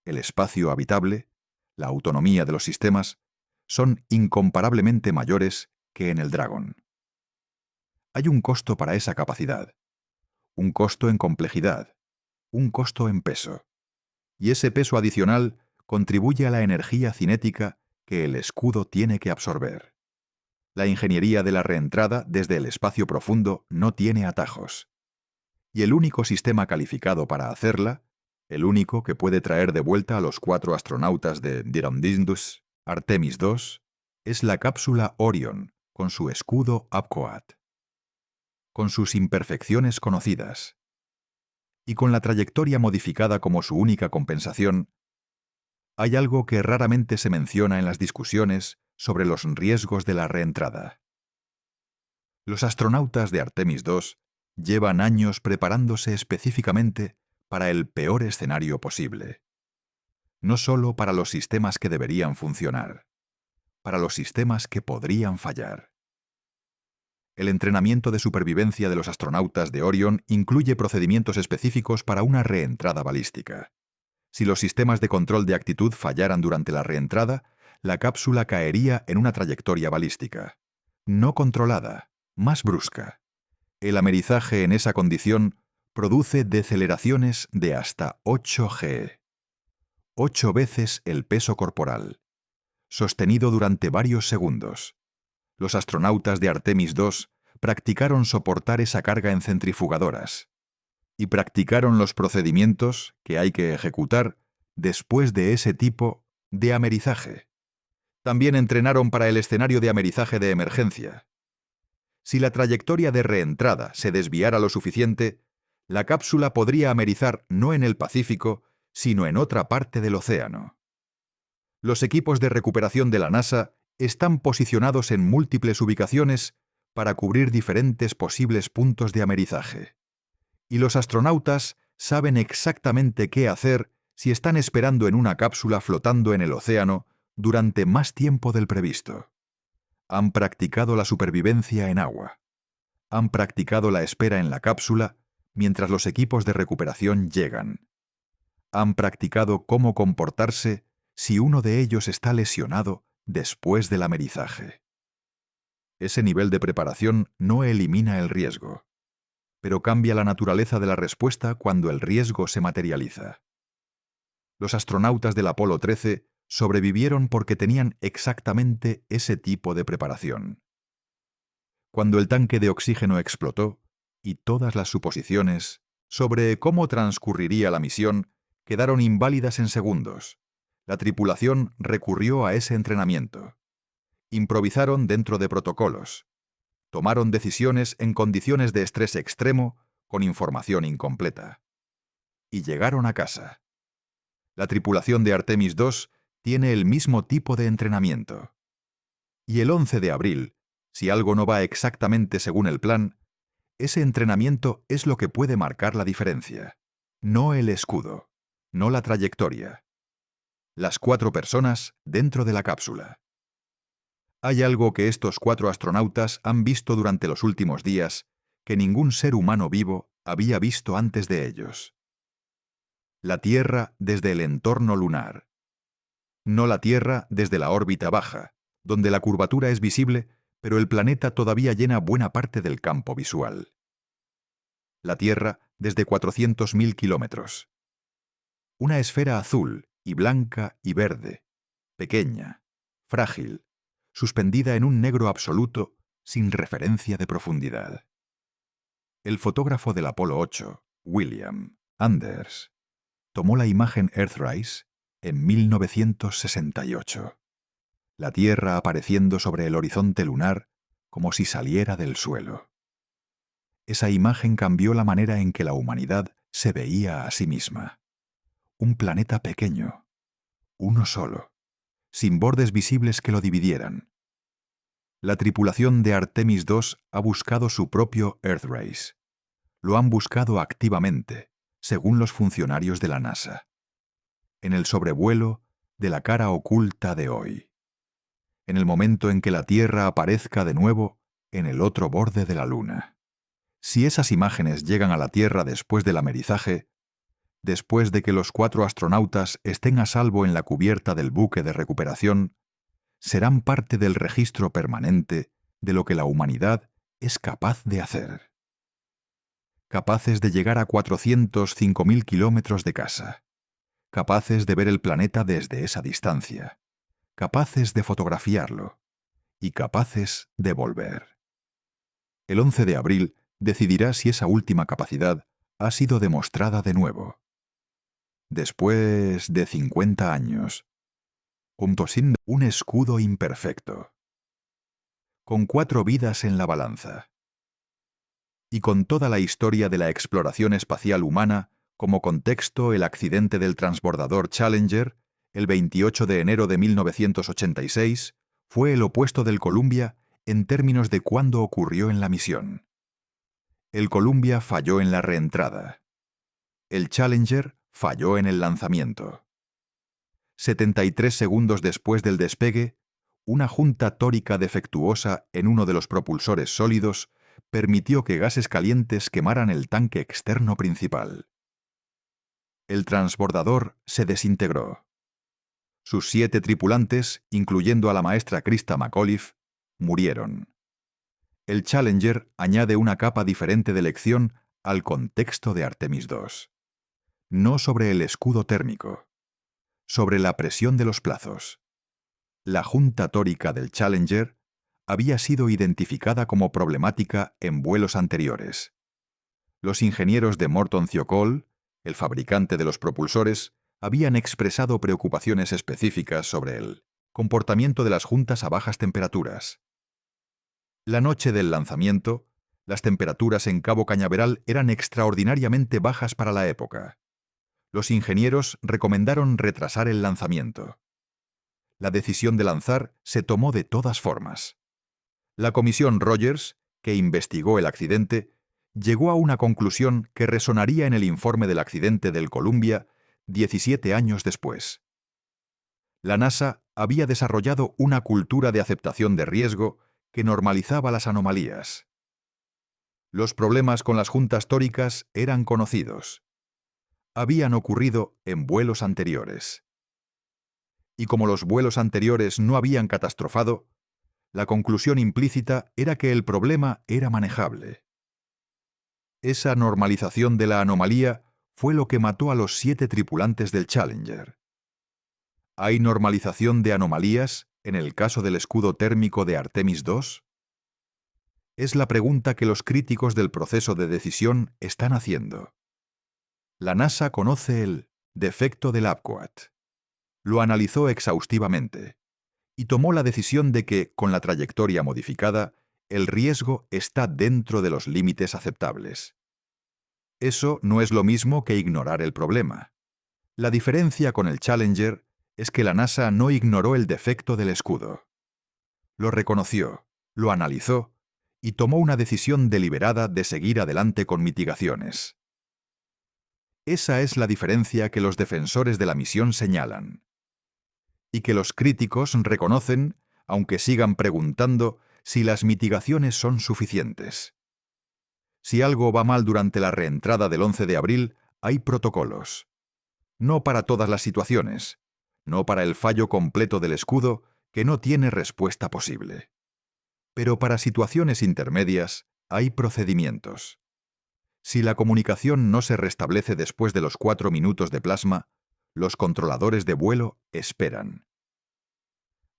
el espacio habitable, la autonomía de los sistemas, son incomparablemente mayores que en el Dragon. Hay un costo para esa capacidad, un costo en complejidad, un costo en peso. Y ese peso adicional contribuye a la energía cinética que el escudo tiene que absorber. La ingeniería de la reentrada desde el espacio profundo no tiene atajos. Y el único sistema calificado para hacerla, el único que puede traer de vuelta a los 4 astronautas de Dirondindus Artemis II, es la cápsula Orion con su escudo Apcoat. Con sus imperfecciones conocidas y con la trayectoria modificada como su única compensación, hay algo que raramente se menciona en las discusiones sobre los riesgos de la reentrada. Los astronautas de Artemis II llevan años preparándose específicamente para el peor escenario posible. No solo para los sistemas que deberían funcionar, para los sistemas que podrían fallar. El entrenamiento de supervivencia de los astronautas de Orion incluye procedimientos específicos para una reentrada balística. Si los sistemas de control de actitud fallaran durante la reentrada, la cápsula caería en una trayectoria balística, no controlada, más brusca. El amerizaje en esa condición produce deceleraciones de hasta 8 g, 8 veces el peso corporal, sostenido durante varios segundos. Los astronautas de Artemis II practicaron soportar esa carga en centrifugadoras y practicaron los procedimientos que hay que ejecutar después de ese tipo de amerizaje. También entrenaron para el escenario de amerizaje de emergencia. Si la trayectoria de reentrada se desviara lo suficiente, la cápsula podría amerizar no en el Pacífico, sino en otra parte del océano. Los equipos de recuperación de la NASA están posicionados en múltiples ubicaciones para cubrir diferentes posibles puntos de amerizaje. Y los astronautas saben exactamente qué hacer si están esperando en una cápsula flotando en el océano durante más tiempo del previsto. Han practicado la supervivencia en agua. Han practicado la espera en la cápsula mientras los equipos de recuperación llegan. Han practicado cómo comportarse si uno de ellos está lesionado después del amerizaje. Ese nivel de preparación no elimina el riesgo, pero cambia la naturaleza de la respuesta cuando el riesgo se materializa. Los astronautas del Apolo 13 sobrevivieron porque tenían exactamente ese tipo de preparación. Cuando el tanque de oxígeno explotó y todas las suposiciones sobre cómo transcurriría la misión quedaron inválidas en segundos, la tripulación recurrió a ese entrenamiento. Improvisaron dentro de protocolos. Tomaron decisiones en condiciones de estrés extremo con información incompleta. Y llegaron a casa. La tripulación de Artemis II tiene el mismo tipo de entrenamiento. Y el 11 de abril, si algo no va exactamente según el plan, ese entrenamiento es lo que puede marcar la diferencia. No el escudo, no la trayectoria. Las 4 personas dentro de la cápsula. Hay algo que estos 4 astronautas han visto durante los últimos días que ningún ser humano vivo había visto antes de ellos. La Tierra desde el entorno lunar. No la Tierra desde la órbita baja, donde la curvatura es visible, pero el planeta todavía llena buena parte del campo visual. La Tierra desde 400.000 kilómetros. Una esfera azul y blanca y verde, pequeña, frágil, suspendida en un negro absoluto sin referencia de profundidad. El fotógrafo del Apolo 8, William Anders, tomó la imagen Earthrise en 1968. La Tierra apareciendo sobre el horizonte lunar como si saliera del suelo. Esa imagen cambió la manera en que la humanidad se veía a sí misma. Un planeta pequeño, uno solo, sin bordes visibles que lo dividieran. La tripulación de Artemis II ha buscado su propio Earthrise. Lo han buscado activamente, según los funcionarios de la NASA. En el sobrevuelo de la cara oculta de hoy. En el momento en que la Tierra aparezca de nuevo en el otro borde de la Luna. Si esas imágenes llegan a la Tierra después del amerizaje, después de que los 4 astronautas estén a salvo en la cubierta del buque de recuperación, serán parte del registro permanente de lo que la humanidad es capaz de hacer. Capaces de llegar a 405.000 kilómetros de casa. Capaces de ver el planeta desde esa distancia. Capaces de fotografiarlo. Y capaces de volver. El 11 de abril decidirá si esa última capacidad ha sido demostrada de nuevo. Después de 50 años, sin un escudo imperfecto, con 4 vidas en la balanza, y con toda la historia de la exploración espacial humana como contexto el accidente del transbordador Challenger, el 28 de enero de 1986, fue el opuesto del Columbia en términos de cuándo ocurrió en la misión. El Columbia falló en la reentrada. El Challenger falló en el lanzamiento. 73 segundos después del despegue, una junta tórica defectuosa en uno de los propulsores sólidos permitió que gases calientes quemaran el tanque externo principal. El transbordador se desintegró. Sus 7 tripulantes, incluyendo a la maestra Krista McAuliffe, murieron. El Challenger añade una capa diferente de lección al contexto de Artemis II. No sobre el escudo térmico, sobre la presión de los plazos. La junta tórica del Challenger había sido identificada como problemática en vuelos anteriores. Los ingenieros de Morton Thiokol, el fabricante de los propulsores, habían expresado preocupaciones específicas sobre el comportamiento de las juntas a bajas temperaturas. La noche del lanzamiento, las temperaturas en Cabo Cañaveral eran extraordinariamente bajas para la época. Los ingenieros recomendaron retrasar el lanzamiento. La decisión de lanzar se tomó de todas formas. La comisión Rogers, que investigó el accidente, llegó a una conclusión que resonaría en el informe del accidente del Columbia 17 años después. La NASA había desarrollado una cultura de aceptación de riesgo que normalizaba las anomalías. Los problemas con las juntas tóricas eran conocidos. Habían ocurrido en vuelos anteriores. Y como los vuelos anteriores no habían catastrofado, la conclusión implícita era que el problema era manejable. Esa normalización de la anomalía fue lo que mató a los 7 tripulantes del Challenger. ¿Hay normalización de anomalías en el caso del escudo térmico de Artemis II? Es la pregunta que los críticos del proceso de decisión están haciendo. La NASA conoce el defecto del Apquat. Lo analizó exhaustivamente y tomó la decisión de que, con la trayectoria modificada, el riesgo está dentro de los límites aceptables. Eso no es lo mismo que ignorar el problema. La diferencia con el Challenger es que la NASA no ignoró el defecto del escudo. Lo reconoció, lo analizó y tomó una decisión deliberada de seguir adelante con mitigaciones. Esa es la diferencia que los defensores de la misión señalan. Y que los críticos reconocen, aunque sigan preguntando si las mitigaciones son suficientes. Si algo va mal durante la reentrada del 11 de abril, hay protocolos. No para todas las situaciones, no para el fallo completo del escudo que no tiene respuesta posible. Pero para situaciones intermedias hay procedimientos. Si la comunicación no se restablece después de los 4 minutos de plasma, los controladores de vuelo esperan.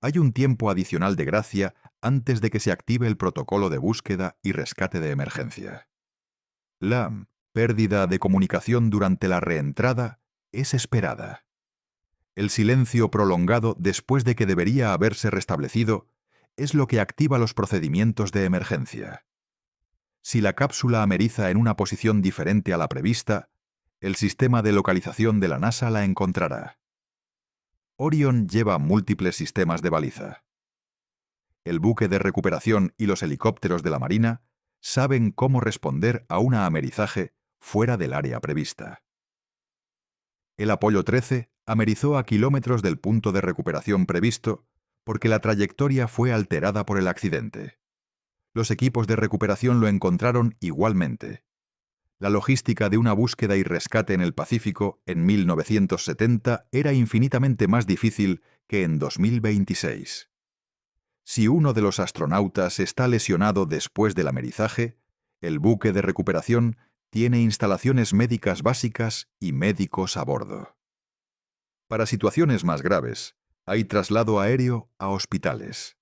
Hay un tiempo adicional de gracia antes de que se active el protocolo de búsqueda y rescate de emergencia. La pérdida de comunicación durante la reentrada es esperada. El silencio prolongado después de que debería haberse restablecido es lo que activa los procedimientos de emergencia. Si la cápsula ameriza en una posición diferente a la prevista, el sistema de localización de la NASA la encontrará. Orion lleva múltiples sistemas de baliza. El buque de recuperación y los helicópteros de la Marina saben cómo responder a un amerizaje fuera del área prevista. El Apolo 13 amerizó a kilómetros del punto de recuperación previsto porque la trayectoria fue alterada por el accidente. Los equipos de recuperación lo encontraron igualmente. La logística de una búsqueda y rescate en el Pacífico en 1970 era infinitamente más difícil que en 2026. Si uno de los astronautas está lesionado después del amerizaje, el buque de recuperación tiene instalaciones médicas básicas y médicos a bordo. Para situaciones más graves, hay traslado aéreo a hospitales.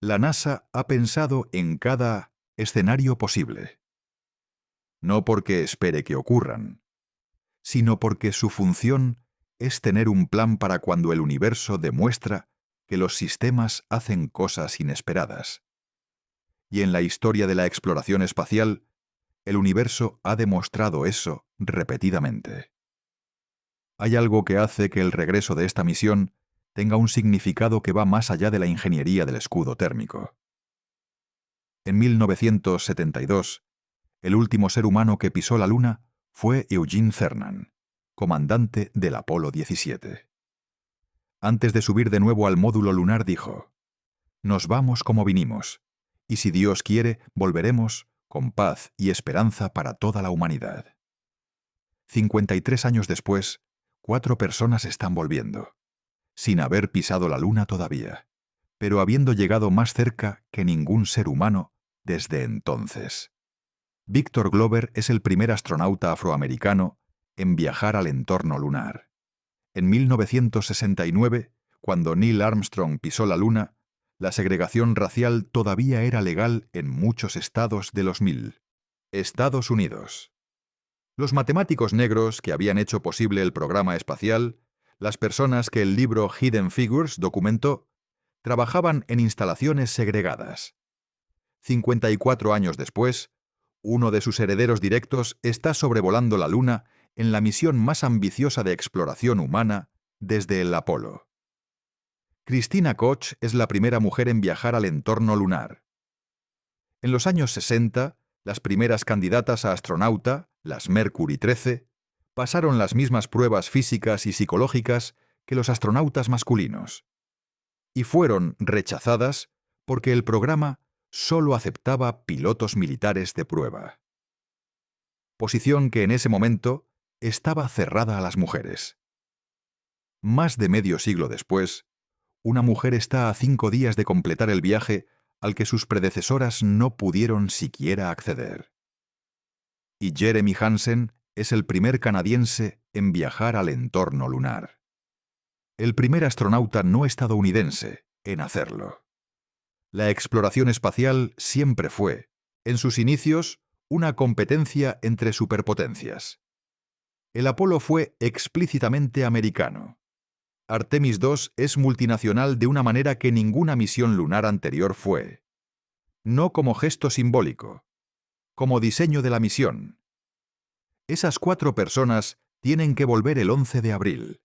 La NASA ha pensado en cada escenario posible. No porque espere que ocurran, sino porque su función es tener un plan para cuando el universo demuestra que los sistemas hacen cosas inesperadas. Y en la historia de la exploración espacial, el universo ha demostrado eso repetidamente. Hay algo que hace que el regreso de esta misión tenga un significado que va más allá de la ingeniería del escudo térmico. En 1972, el último ser humano que pisó la Luna fue Eugene Cernan, comandante del Apolo 17. Antes de subir de nuevo al módulo lunar dijo: «Nos vamos como vinimos, y si Dios quiere, volveremos con paz y esperanza para toda la humanidad». 53 años después, 4 personas están volviendo, sin haber pisado la Luna todavía, pero habiendo llegado más cerca que ningún ser humano desde entonces. Victor Glover es el primer astronauta afroamericano en viajar al entorno lunar. En 1969, cuando Neil Armstrong pisó la Luna, La segregación racial todavía era legal en muchos estados de los 1000. Estados Unidos. Los matemáticos negros que habían hecho posible el programa espacial, las personas que el libro Hidden Figures documentó, trabajaban en instalaciones segregadas. 54 años después, uno de sus herederos directos está sobrevolando la Luna en la misión más ambiciosa de exploración humana desde el Apolo. Christina Koch es la primera mujer en viajar al entorno lunar. En los años 60, las primeras candidatas a astronauta, las Mercury 13, pasaron las mismas pruebas físicas y psicológicas que los astronautas masculinos, y fueron rechazadas porque el programa solo aceptaba pilotos militares de prueba. Posición que en ese momento estaba cerrada a las mujeres. Más de medio siglo después, una mujer está a 5 días de completar el viaje al que sus predecesoras no pudieron siquiera acceder. Y Jeremy Hansen es el primer canadiense en viajar al entorno lunar. El primer astronauta no estadounidense en hacerlo. La exploración espacial siempre fue, en sus inicios, una competencia entre superpotencias. El Apolo fue explícitamente americano. Artemis II es multinacional de una manera que ninguna misión lunar anterior fue. No como gesto simbólico, como diseño de la misión. Esas 4 personas tienen que volver el 11 de abril.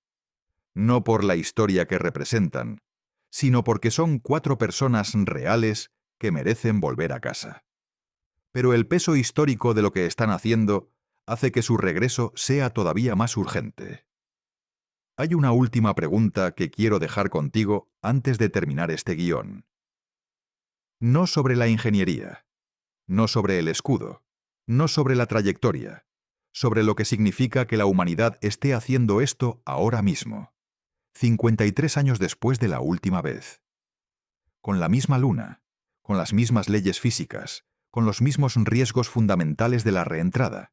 No por la historia que representan, sino porque son 4 personas reales que merecen volver a casa. Pero el peso histórico de lo que están haciendo hace que su regreso sea todavía más urgente. Hay una última pregunta que quiero dejar contigo antes de terminar este guión. No sobre la ingeniería, no sobre el escudo, no sobre la trayectoria, sobre lo que significa que la humanidad esté haciendo esto ahora mismo, 53 años después de la última vez. Con la misma luna, con las mismas leyes físicas, con los mismos riesgos fundamentales de la reentrada,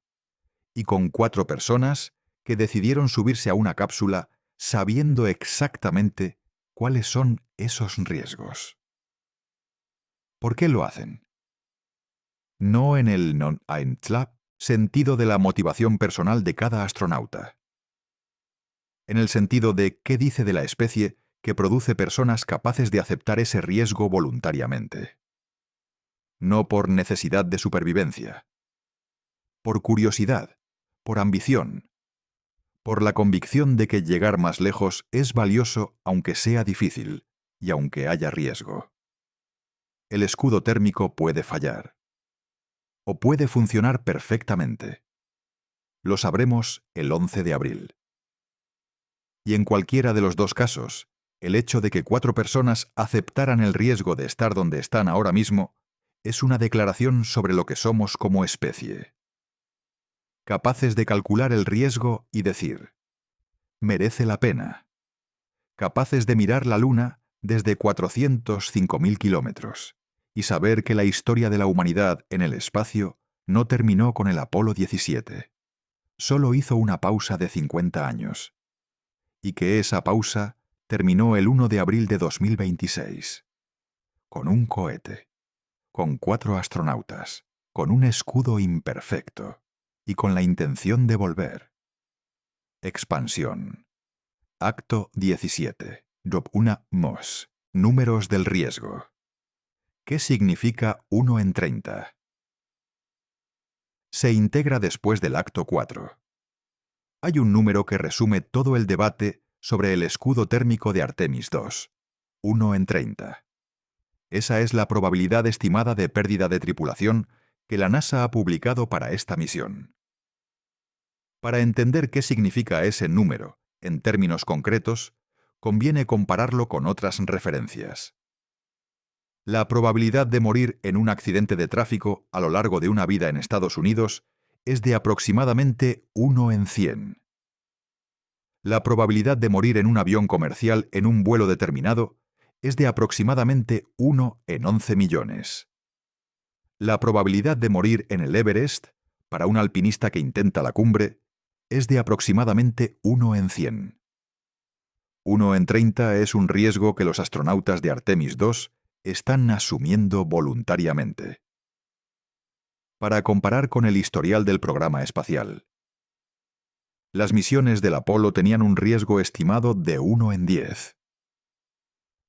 y con 4 personas que decidieron subirse a una cápsula sabiendo exactamente cuáles son esos riesgos. ¿Por qué lo hacen? No en el non-eintlab sentido de la motivación personal de cada astronauta. En el sentido de qué dice de la especie que produce personas capaces de aceptar ese riesgo voluntariamente. No por necesidad de supervivencia. Por curiosidad, por ambición, por la convicción de que llegar más lejos es valioso aunque sea difícil y aunque haya riesgo. El escudo térmico puede fallar. O puede funcionar perfectamente. Lo sabremos el 11 de abril. Y en cualquiera de los dos casos, el hecho de que 4 personas aceptaran el riesgo de estar donde están ahora mismo es una declaración sobre lo que somos como especie. Capaces de calcular el riesgo y decir, merece la pena. Capaces de mirar la Luna desde 405.000 kilómetros y saber que la historia de la humanidad en el espacio no terminó con el Apolo 17. Solo hizo una pausa de 50 años. Y que esa pausa terminó el 1 de abril de 2026. Con un cohete, con 4 astronautas, con un escudo imperfecto y con la intención de volver. Expansión. Acto 17. Job 1 Mos. Números del riesgo. ¿Qué significa 1 en 30? Se integra después del acto 4. Hay un número que resume todo el debate sobre el escudo térmico de Artemis II. 1 en 30. Esa es la probabilidad estimada de pérdida de tripulación que la NASA ha publicado para esta misión. Para entender qué significa ese número, en términos concretos, conviene compararlo con otras referencias. La probabilidad de morir en un accidente de tráfico a lo largo de una vida en Estados Unidos es de aproximadamente 1 en 100. La probabilidad de morir en un avión comercial en un vuelo determinado es de aproximadamente 1 en 11 millones. La probabilidad de morir en el Everest, para un alpinista que intenta la cumbre, es de aproximadamente 1 en 100. 1 en 30 es un riesgo que los astronautas de Artemis II están asumiendo voluntariamente. Para comparar con el historial del programa espacial, las misiones del Apolo tenían un riesgo estimado de 1 en 10.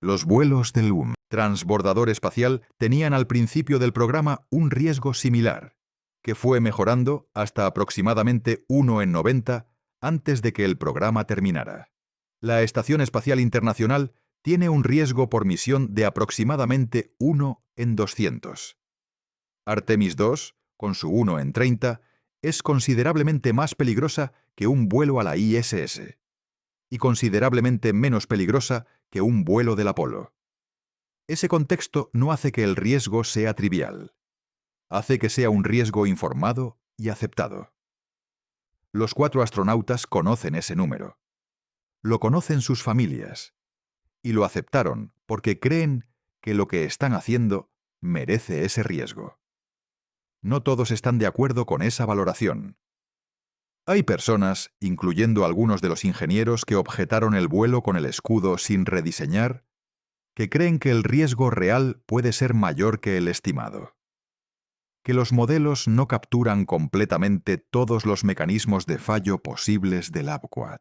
Los vuelos del transbordador espacial tenían al principio del programa un riesgo similar, que fue mejorando hasta aproximadamente 1 en 90 antes de que el programa terminara. La Estación Espacial Internacional tiene un riesgo por misión de aproximadamente 1 en 200. Artemis II, con su 1 en 30, es considerablemente más peligrosa que un vuelo a la ISS, y considerablemente menos peligrosa que un vuelo del Apolo. Ese contexto no hace que el riesgo sea trivial. Hace que sea un riesgo informado y aceptado. Los 4 astronautas conocen ese número. Lo conocen sus familias. Y lo aceptaron porque creen que lo que están haciendo merece ese riesgo. No todos están de acuerdo con esa valoración. Hay personas, incluyendo algunos de los ingenieros que objetaron el vuelo con el escudo sin rediseñar, que creen que el riesgo real puede ser mayor que el estimado. Que los modelos no capturan completamente todos los mecanismos de fallo posibles del ABQUAD.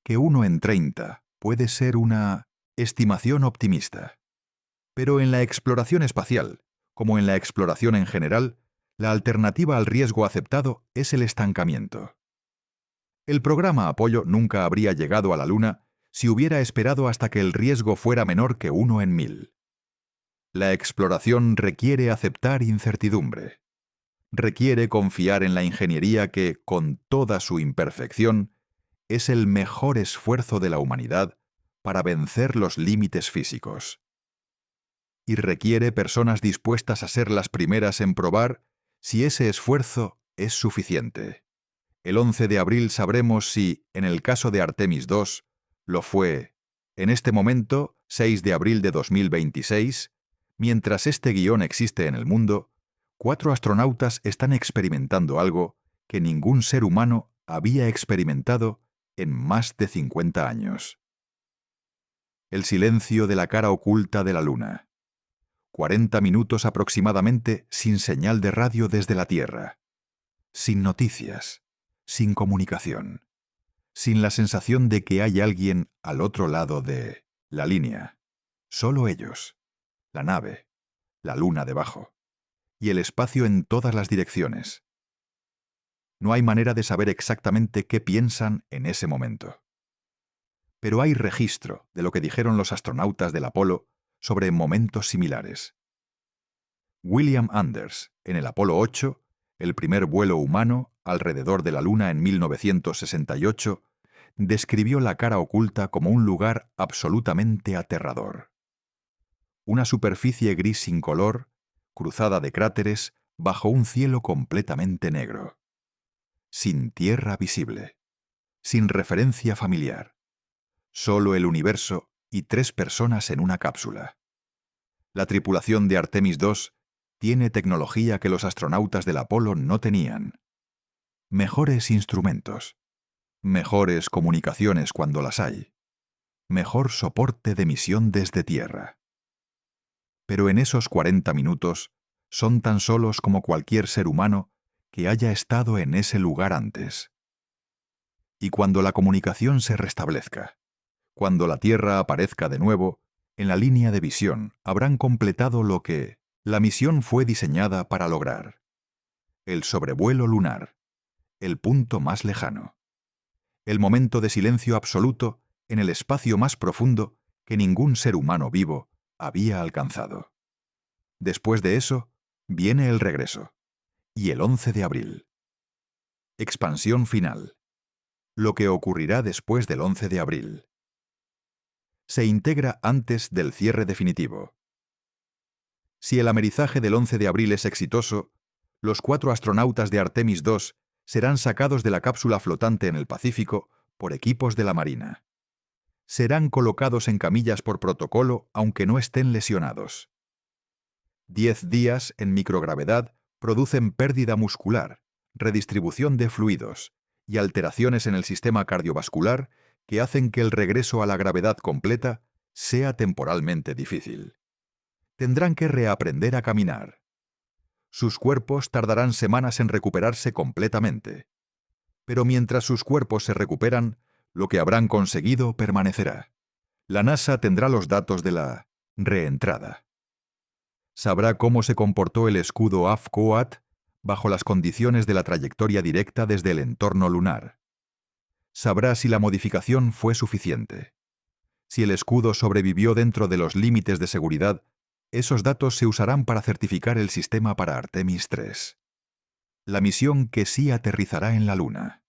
Que 1 en 30 puede ser una estimación optimista. Pero en la exploración espacial, como en la exploración en general, la alternativa al riesgo aceptado es el estancamiento. El programa Apollo nunca habría llegado a la Luna si hubiera esperado hasta que el riesgo fuera menor que 1 en 1000. La exploración requiere aceptar incertidumbre. Requiere confiar en la ingeniería que, con toda su imperfección, es el mejor esfuerzo de la humanidad para vencer los límites físicos. Y requiere personas dispuestas a ser las primeras en probar si ese esfuerzo es suficiente. El 11 de abril sabremos si, en el caso de Artemis II, lo fue. En este momento, 6 de abril de 2026, mientras este guión existe en el mundo, 4 astronautas están experimentando algo que ningún ser humano había experimentado en más de 50 años. El silencio de la cara oculta de la Luna. 40 minutos aproximadamente sin señal de radio desde la Tierra. Sin noticias, sin comunicación, sin la sensación de que hay alguien al otro lado de la línea. Solo ellos, la nave, la Luna debajo, y el espacio en todas las direcciones. No hay manera de saber exactamente qué piensan en ese momento. Pero hay registro de lo que dijeron los astronautas del Apolo sobre momentos similares. William Anders, en el Apolo 8, el primer vuelo humano alrededor de la Luna en 1968, describió la cara oculta como un lugar absolutamente aterrador. Una superficie gris sin color, cruzada de cráteres, bajo un cielo completamente negro. Sin tierra visible. Sin referencia familiar. Solo el universo y 3 personas en una cápsula. La tripulación de Artemis II tiene tecnología que los astronautas del Apolo no tenían. Mejores instrumentos. Mejores comunicaciones cuando las hay. Mejor soporte de misión desde Tierra. Pero en esos 40 minutos son tan solos como cualquier ser humano que haya estado en ese lugar antes. Y cuando la comunicación se restablezca, cuando la Tierra aparezca de nuevo, en la línea de visión habrán completado lo que la misión fue diseñada para lograr. El sobrevuelo lunar, el punto más lejano. El momento de silencio absoluto en el espacio más profundo que ningún ser humano vivo había alcanzado. Después de eso, viene el regreso. Y el 11 de abril. Expansión final. Lo que ocurrirá después del 11 de abril. Se integra antes del cierre definitivo. Si el amerizaje del 11 de abril es exitoso, los 4 astronautas de Artemis II serán sacados de la cápsula flotante en el Pacífico por equipos de la Marina. Serán colocados en camillas por protocolo aunque no estén lesionados. 10 días en microgravedad producen pérdida muscular, redistribución de fluidos y alteraciones en el sistema cardiovascular que hacen que el regreso a la gravedad completa sea temporalmente difícil. tendrán que reaprender a caminar. Sus cuerpos tardarán semanas en recuperarse completamente. Pero mientras sus cuerpos se recuperan, lo que habrán conseguido permanecerá. La NASA tendrá los datos de la reentrada. Sabrá cómo se comportó el escudo AFCOAT bajo las condiciones de la trayectoria directa desde el entorno lunar. Sabrá si la modificación fue suficiente. Si el escudo sobrevivió dentro de los límites de seguridad, esos datos se usarán para certificar el sistema para Artemis 3. La misión que sí aterrizará en la Luna.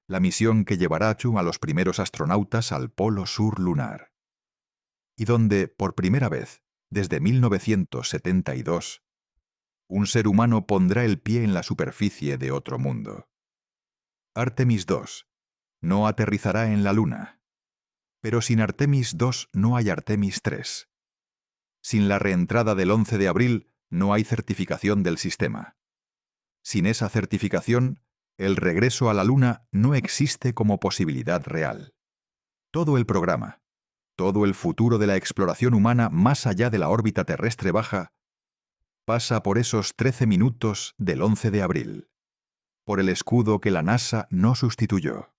La misión que llevará a los primeros astronautas al polo sur lunar. Y donde, por primera vez, desde 1972, un ser humano pondrá el pie en la superficie de otro mundo. Artemis 2 no aterrizará en la Luna. Pero sin Artemis 2 no hay Artemis 3. Sin la reentrada del 11 de abril no hay certificación del sistema. Sin esa certificación, el regreso a la Luna no existe como posibilidad real. Todo el programa, todo el futuro de la exploración humana más allá de la órbita terrestre baja, pasa por esos 13 minutos del 11 de abril. Por el escudo que la NASA no sustituyó.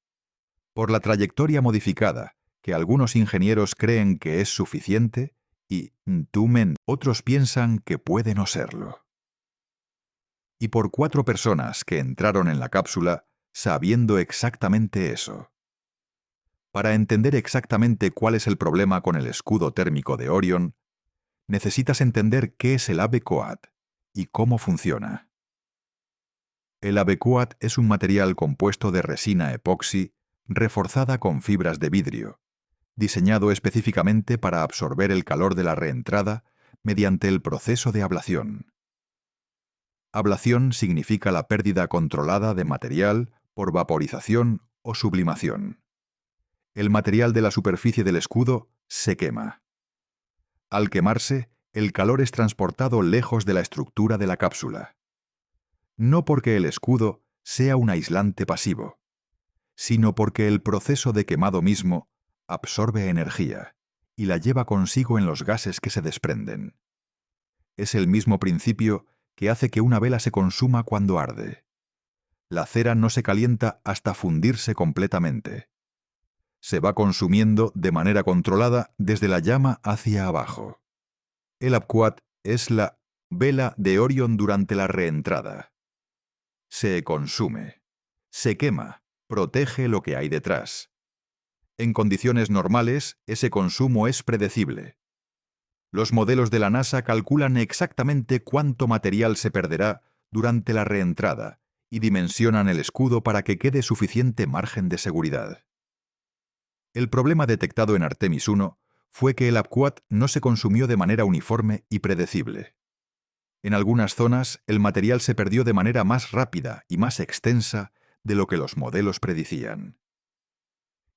Por la trayectoria modificada, que algunos ingenieros creen que es suficiente y otros piensan que puede no serlo. Y por 4 personas que entraron en la cápsula sabiendo exactamente eso. Para entender exactamente cuál es el problema con el escudo térmico de Orion, necesitas entender qué es el ABQUAT y cómo funciona. El ABQUAT es un material compuesto de resina epoxi reforzada con fibras de vidrio, diseñado específicamente para absorber el calor de la reentrada mediante el proceso de ablación. Ablación significa la pérdida controlada de material por vaporización o sublimación. El material de la superficie del escudo se quema. Al quemarse, el calor es transportado lejos de la estructura de la cápsula. No porque el escudo sea un aislante pasivo, sino porque el proceso de quemado mismo absorbe energía y la lleva consigo en los gases que se desprenden. Es el mismo principio que hace que una vela se consuma cuando arde. La cera no se calienta hasta fundirse completamente. Se va consumiendo de manera controlada desde la llama hacia abajo. El ABQUAT es la vela de Orion durante la reentrada. Se consume, se quema, protege lo que hay detrás. En condiciones normales, ese consumo es predecible. Los modelos de la NASA calculan exactamente cuánto material se perderá durante la reentrada y dimensionan el escudo para que quede suficiente margen de seguridad. El problema detectado en Artemis 1 fue que el ABQUAT no se consumió de manera uniforme y predecible. En algunas zonas, el material se perdió de manera más rápida y más extensa de lo que los modelos predicían.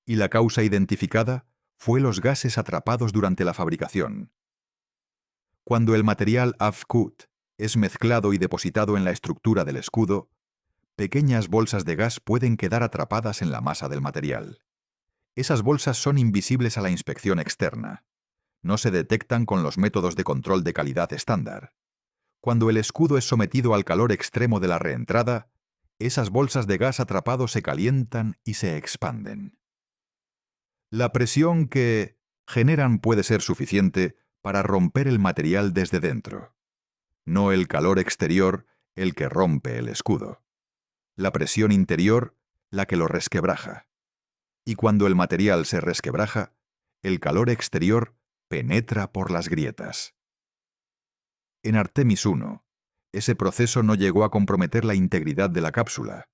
Y la causa identificada fue los gases atrapados durante la fabricación. Cuando el material ABQUAT es mezclado y depositado en la estructura del escudo, pequeñas bolsas de gas pueden quedar atrapadas en la masa del material. Esas bolsas son invisibles a la inspección externa. No se detectan con los métodos de control de calidad estándar. Cuando el escudo es sometido al calor extremo de la reentrada, esas bolsas de gas atrapado se calientan y se expanden. La presión que generan puede ser suficiente para romper el material desde dentro. No el calor exterior el que rompe el escudo. La presión interior la que lo resquebraja. Y cuando el material se resquebraja, el calor exterior penetra por las grietas. En Artemis 1, ese proceso no llegó a comprometer la integridad de la cápsula.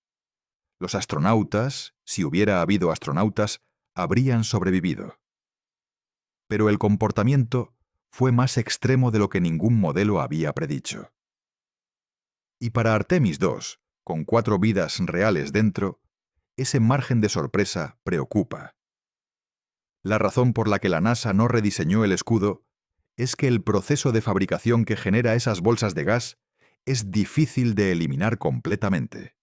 Los astronautas, si hubiera habido astronautas, habrían sobrevivido. Pero el comportamiento fue más extremo de lo que ningún modelo había predicho. Y para Artemis 2, con 4 vidas reales dentro, ese margen de sorpresa preocupa. La razón por la que la NASA no rediseñó el escudo es que el proceso de fabricación que genera esas bolsas de gas es difícil de eliminar completamente.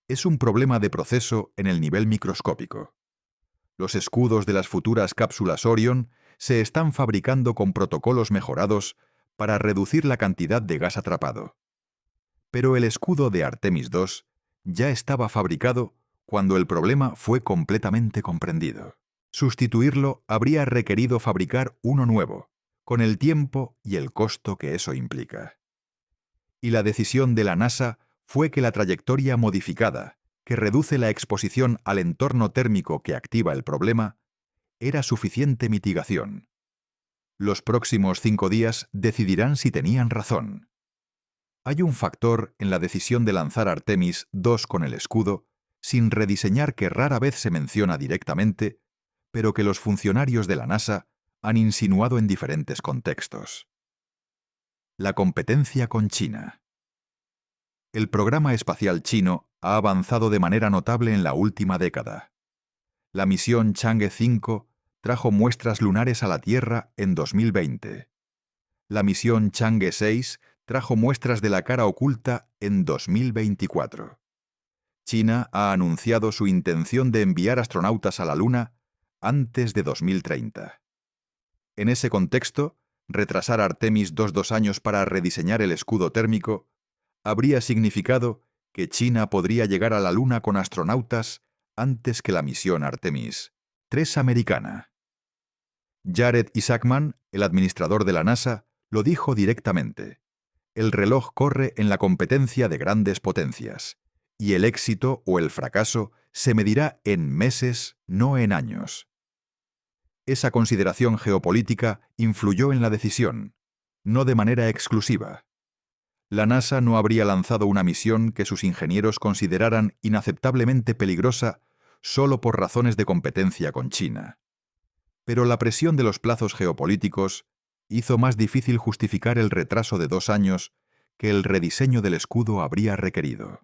Es un problema de proceso en el nivel microscópico. Los escudos de las futuras cápsulas Orion se están fabricando con protocolos mejorados para reducir la cantidad de gas atrapado. Pero el escudo de Artemis II ya estaba fabricado cuando el problema fue completamente comprendido. Sustituirlo habría requerido fabricar uno nuevo, con el tiempo y el costo que eso implica. Y la decisión de la NASA fue que la trayectoria modificada, que reduce la exposición al entorno térmico que activa el problema, era suficiente mitigación. Los próximos 5 días decidirán si tenían razón. Hay un factor en la decisión de lanzar Artemis II con el escudo, sin rediseñar, que rara vez se menciona directamente, pero que los funcionarios de la NASA han insinuado en diferentes contextos. La competencia con China. El programa espacial chino ha avanzado de manera notable en la última década. La misión Chang'e 5 trajo muestras lunares a la Tierra en 2020. La misión Chang'e 6 trajo muestras de la cara oculta en 2024. China ha anunciado su intención de enviar astronautas a la Luna antes de 2030. En ese contexto, retrasar Artemis II 2 años para rediseñar el escudo térmico habría significado que China podría llegar a la Luna con astronautas antes que la misión Artemis 3 americana. Jared Isaacman, el administrador de la NASA, lo dijo directamente: el reloj corre en la competencia de grandes potencias, y el éxito o el fracaso se medirá en meses, no en años. Esa consideración geopolítica influyó en la decisión, no de manera exclusiva. La NASA no habría lanzado una misión que sus ingenieros consideraran inaceptablemente peligrosa solo por razones de competencia con China. Pero la presión de los plazos geopolíticos hizo más difícil justificar el retraso de 2 años que el rediseño del escudo habría requerido.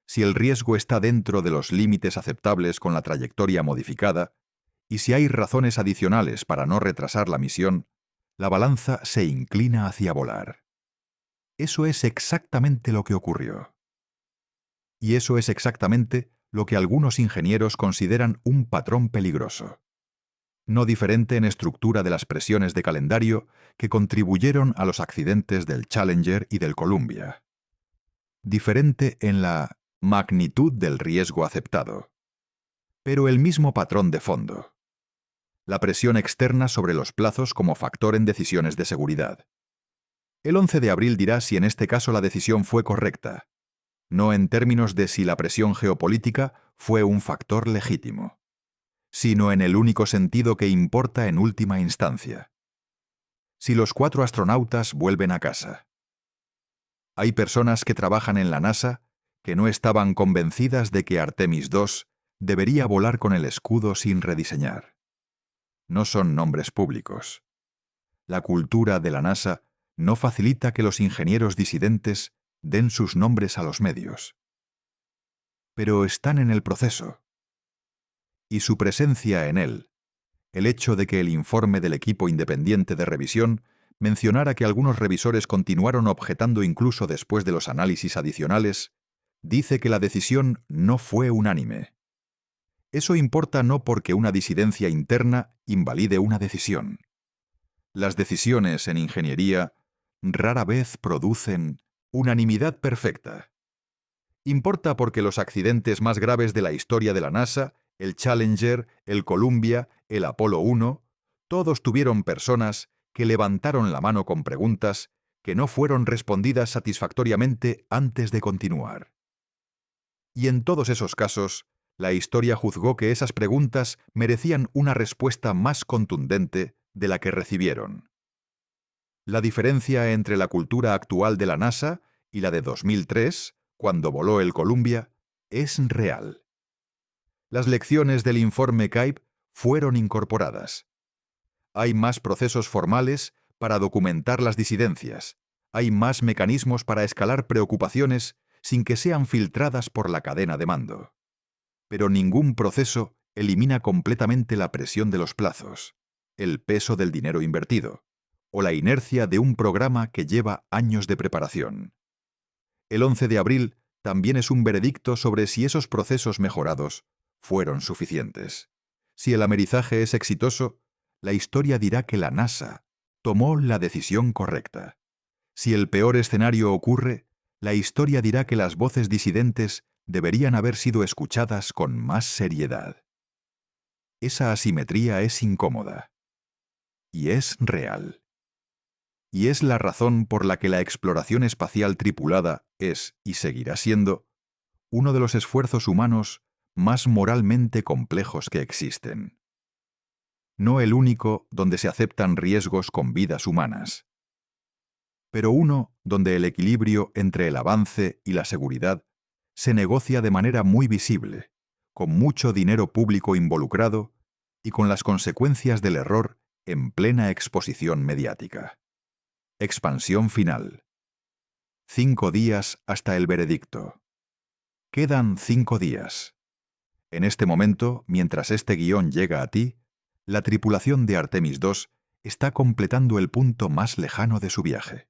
Si el riesgo está dentro de los límites aceptables con la trayectoria modificada, y si hay razones adicionales para no retrasar la misión, la balanza se inclina hacia volar. Eso es exactamente lo que ocurrió. Y eso es exactamente lo que algunos ingenieros consideran un patrón peligroso. No diferente en estructura de las presiones de calendario que contribuyeron a los accidentes del Challenger y del Columbia. Diferente en la magnitud del riesgo aceptado. Pero el mismo patrón de fondo. La presión externa sobre los plazos como factor en decisiones de seguridad. El 11 de abril dirá si en este caso la decisión fue correcta, no en términos de si la presión geopolítica fue un factor legítimo, sino en el único sentido que importa en última instancia. Si los 4 astronautas vuelven a casa. Hay personas que trabajan en la NASA que no estaban convencidas de que Artemis II debería volar con el escudo sin rediseñar. No son nombres públicos. La cultura de la NASA no facilita que los ingenieros disidentes den sus nombres a los medios. Pero están en el proceso. Y su presencia en él, el hecho de que el informe del equipo independiente de revisión mencionara que algunos revisores continuaron objetando incluso después de los análisis adicionales, dice que la decisión no fue unánime. Eso importa no porque una disidencia interna invalide una decisión. Las decisiones en ingeniería rara vez producen unanimidad perfecta. Importa porque los accidentes más graves de la historia de la NASA, el Challenger, el Columbia, el Apolo 1, todos tuvieron personas que levantaron la mano con preguntas que no fueron respondidas satisfactoriamente antes de continuar. Y en todos esos casos, la historia juzgó que esas preguntas merecían una respuesta más contundente de la que recibieron. La diferencia entre la cultura actual de la NASA y la de 2003, cuando voló el Columbia, es real. Las lecciones del informe CAIB fueron incorporadas. Hay más procesos formales para documentar las disidencias. Hay más mecanismos para escalar preocupaciones sin que sean filtradas por la cadena de mando. Pero ningún proceso elimina completamente la presión de los plazos, el peso del dinero invertido, o la inercia de un programa que lleva años de preparación. El 11 de abril también es un veredicto sobre si esos procesos mejorados fueron suficientes. Si el amerizaje es exitoso, la historia dirá que la NASA tomó la decisión correcta. Si el peor escenario ocurre, la historia dirá que las voces disidentes deberían haber sido escuchadas con más seriedad. Esa asimetría es incómoda. Y es real. Y es la razón por la que la exploración espacial tripulada es, y seguirá siendo, uno de los esfuerzos humanos más moralmente complejos que existen. No el único donde se aceptan riesgos con vidas humanas, pero uno donde el equilibrio entre el avance y la seguridad se negocia de manera muy visible, con mucho dinero público involucrado y con las consecuencias del error en plena exposición mediática. Expansión final. 5 días hasta el veredicto. Quedan 5 días. En este momento, mientras este guión llega a ti, la tripulación de Artemis II está completando el punto más lejano de su viaje.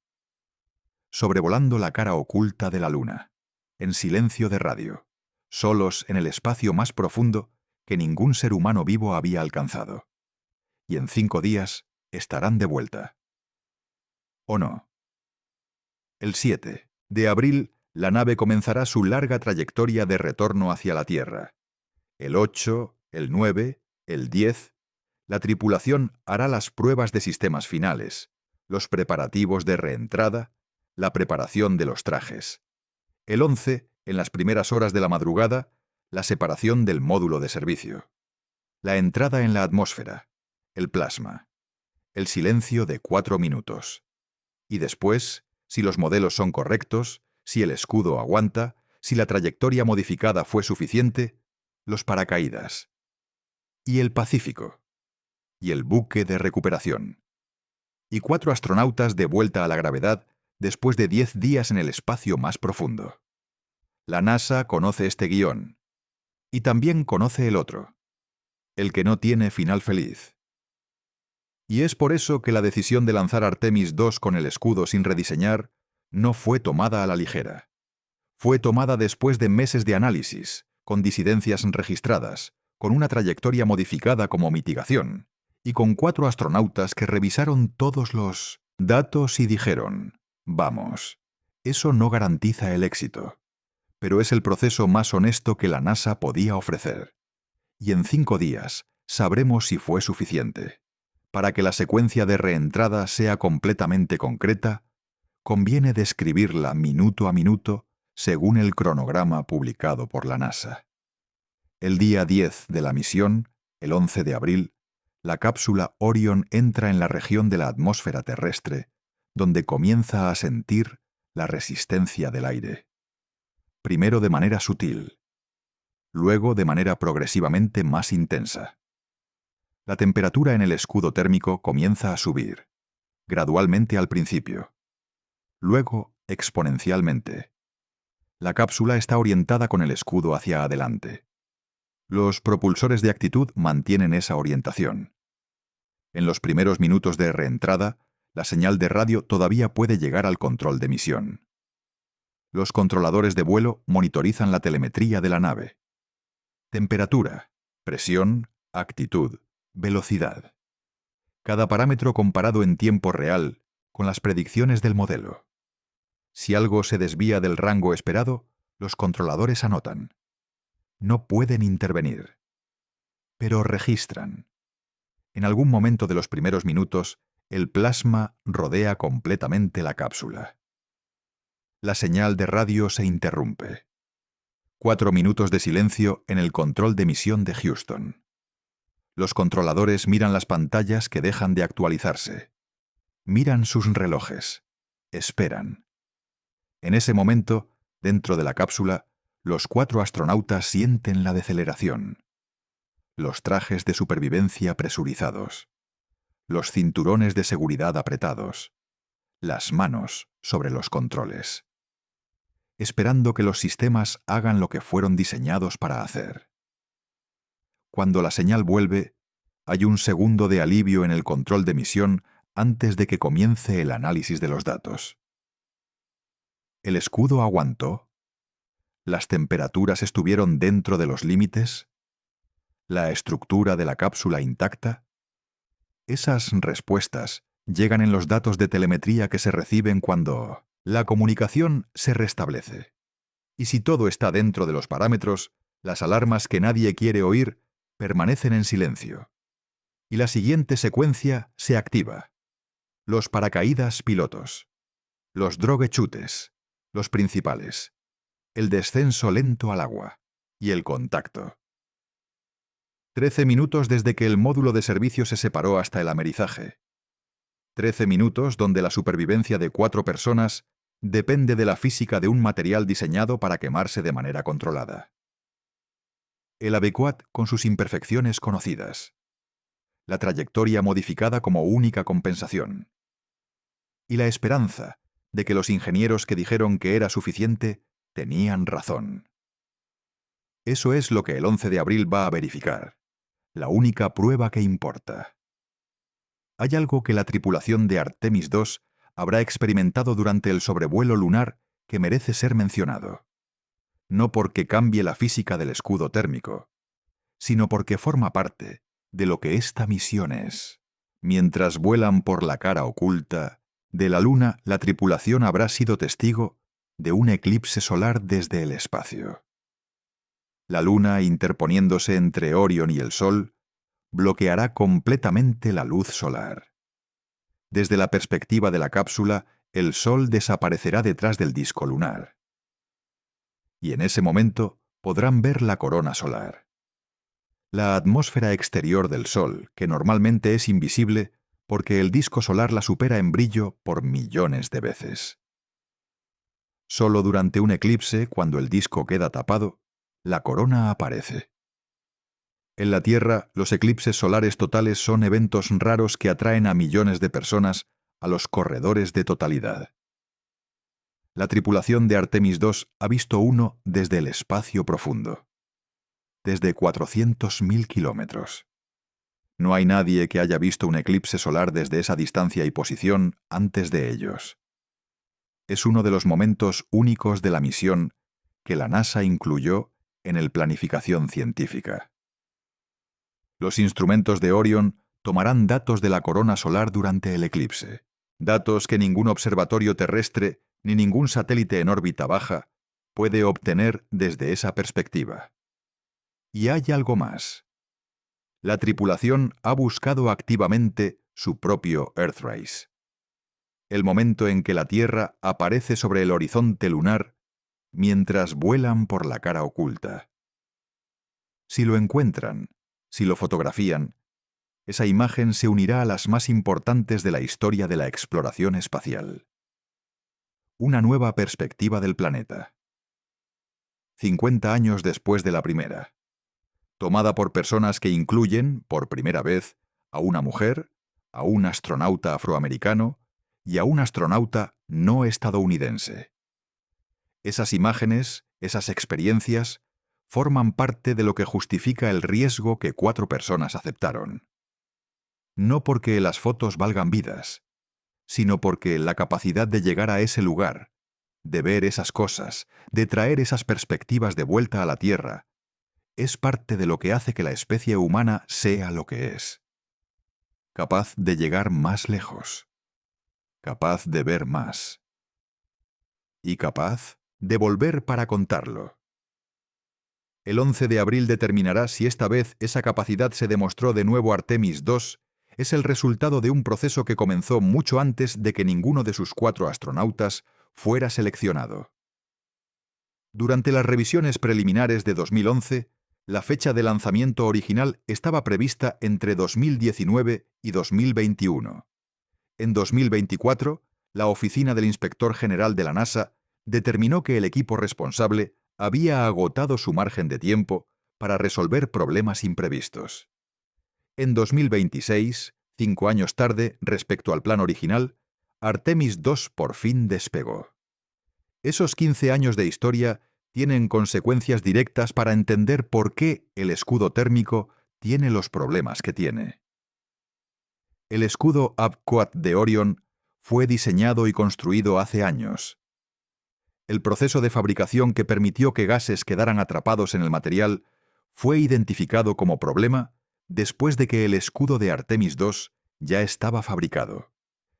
Sobrevolando la cara oculta de la Luna, en silencio de radio, solos en el espacio más profundo que ningún ser humano vivo había alcanzado. Y en 5 días estarán de vuelta. ¿O no? El 7 de abril, la nave comenzará su larga trayectoria de retorno hacia la Tierra. El 8, el 9, el 10, la tripulación hará las pruebas de sistemas finales, los preparativos de reentrada, la preparación de los trajes. El 11, en las primeras horas de la madrugada, la separación del módulo de servicio. La entrada en la atmósfera, el plasma, el silencio de 4 minutos. Y después, si los modelos son correctos, si el escudo aguanta, si la trayectoria modificada fue suficiente, los paracaídas. Y el Pacífico. Y el buque de recuperación. Y 4 astronautas de vuelta a la gravedad después de 10 días en el espacio más profundo. La NASA conoce este guión. Y también conoce el otro. El que no tiene final feliz. Y es por eso que la decisión de lanzar Artemis II con el escudo sin rediseñar no fue tomada a la ligera. Fue tomada después de meses de análisis, con disidencias registradas, con una trayectoria modificada como mitigación, y con 4 astronautas que revisaron todos los datos y dijeron: vamos, eso no garantiza el éxito, pero es el proceso más honesto que la NASA podía ofrecer. Y en 5 días sabremos si fue suficiente. Para que la secuencia de reentrada sea completamente concreta, conviene describirla minuto a minuto según el cronograma publicado por la NASA. El día 10 de la misión, el 11 de abril, la cápsula Orion entra en la región de la atmósfera terrestre, donde comienza a sentir la resistencia del aire. Primero de manera sutil, luego de manera progresivamente más intensa. La temperatura en el escudo térmico comienza a subir, gradualmente al principio, luego exponencialmente. La cápsula está orientada con el escudo hacia adelante. Los propulsores de actitud mantienen esa orientación. En los primeros minutos de reentrada, la señal de radio todavía puede llegar al control de misión. Los controladores de vuelo monitorizan la telemetría de la nave. Temperatura, presión, actitud, velocidad. Cada parámetro comparado en tiempo real con las predicciones del modelo. Si algo se desvía del rango esperado, los controladores anotan. No pueden intervenir, pero registran. En algún momento de los primeros minutos, el plasma rodea completamente la cápsula. La señal de radio se interrumpe. 4 minutos de silencio en el control de misión de Houston. Los controladores miran las pantallas que dejan de actualizarse. Miran sus relojes. Esperan. En ese momento, dentro de la cápsula, los 4 astronautas sienten la deceleración. Los trajes de supervivencia presurizados. Los cinturones de seguridad apretados. Las manos sobre los controles. Esperando que los sistemas hagan lo que fueron diseñados para hacer. Cuando la señal vuelve, hay un segundo de alivio en el control de misión antes de que comience el análisis de los datos. ¿El escudo aguantó? ¿Las temperaturas estuvieron dentro de los límites? ¿La estructura de la cápsula intacta? Esas respuestas llegan en los datos de telemetría que se reciben cuando la comunicación se restablece. Y si todo está dentro de los parámetros, las alarmas que nadie quiere oír permanecen en silencio. Y la siguiente secuencia se activa. Los paracaídas pilotos, los droguechutes, los principales, el descenso lento al agua y el contacto. 13 minutos desde que el módulo de servicio se separó hasta el amerizaje. 13 minutos donde la supervivencia de 4 personas depende de la física de un material diseñado para quemarse de manera controlada. El Abequat con sus imperfecciones conocidas. La trayectoria modificada como única compensación. Y la esperanza de que los ingenieros que dijeron que era suficiente tenían razón. Eso es lo que el 11 de abril va a verificar. La única prueba que importa. Hay algo que la tripulación de Artemis II habrá experimentado durante el sobrevuelo lunar que merece ser mencionado. No porque cambie la física del escudo térmico, sino porque forma parte de lo que esta misión es. Mientras vuelan por la cara oculta de la Luna, la tripulación habrá sido testigo de un eclipse solar desde el espacio. La Luna, interponiéndose entre Orión y el Sol, bloqueará completamente la luz solar. Desde la perspectiva de la cápsula, el Sol desaparecerá detrás del disco lunar. Y en ese momento podrán ver la corona solar. La atmósfera exterior del Sol, que normalmente es invisible porque el disco solar la supera en brillo por millones de veces. Solo durante un eclipse, cuando el disco queda tapado, la corona aparece. En la Tierra, los eclipses solares totales son eventos raros que atraen a millones de personas a los corredores de totalidad. La tripulación de Artemis II ha visto uno desde el espacio profundo, desde 400.000 kilómetros. No hay nadie que haya visto un eclipse solar desde esa distancia y posición antes de ellos. Es uno de los momentos únicos de la misión que la NASA incluyó en el planificación científica. Los instrumentos de Orion tomarán datos de la corona solar durante el eclipse, datos que ningún observatorio terrestre ni ningún satélite en órbita baja puede obtener desde esa perspectiva. Y hay algo más. La tripulación ha buscado activamente su propio Earthrise. El momento en que la Tierra aparece sobre el horizonte lunar mientras vuelan por la cara oculta. Si lo encuentran, si lo fotografían, esa imagen se unirá a las más importantes de la historia de la exploración espacial. Una nueva perspectiva del planeta. 50 años después de la primera. Tomada por personas que incluyen, por primera vez, a una mujer, a un astronauta afroamericano y a un astronauta no estadounidense. Esas imágenes, esas experiencias, forman parte de lo que justifica el riesgo que 4 personas aceptaron. No porque las fotos valgan vidas, sino porque la capacidad de llegar a ese lugar, de ver esas cosas, de traer esas perspectivas de vuelta a la Tierra, es parte de lo que hace que la especie humana sea lo que es. Capaz de llegar más lejos, capaz de ver más, y capaz de volver para contarlo. El 11 de abril determinará si esta vez esa capacidad se demostró de nuevo. Artemis II es el resultado de un proceso que comenzó mucho antes de que ninguno de sus 4 astronautas fuera seleccionado. Durante las revisiones preliminares de 2011, la fecha de lanzamiento original estaba prevista entre 2019 y 2021. En 2024, la Oficina del Inspector General de la NASA determinó que el equipo responsable había agotado su margen de tiempo para resolver problemas imprevistos. En 2026, 5 años tarde respecto al plan original, Artemis II por fin despegó. Esos 15 años de historia tienen consecuencias directas para entender por qué el escudo térmico tiene los problemas que tiene. El escudo Abequat de Orion fue diseñado y construido hace años. El proceso de fabricación que permitió que gases quedaran atrapados en el material fue identificado como problema después de que el escudo de Artemis II ya estaba fabricado.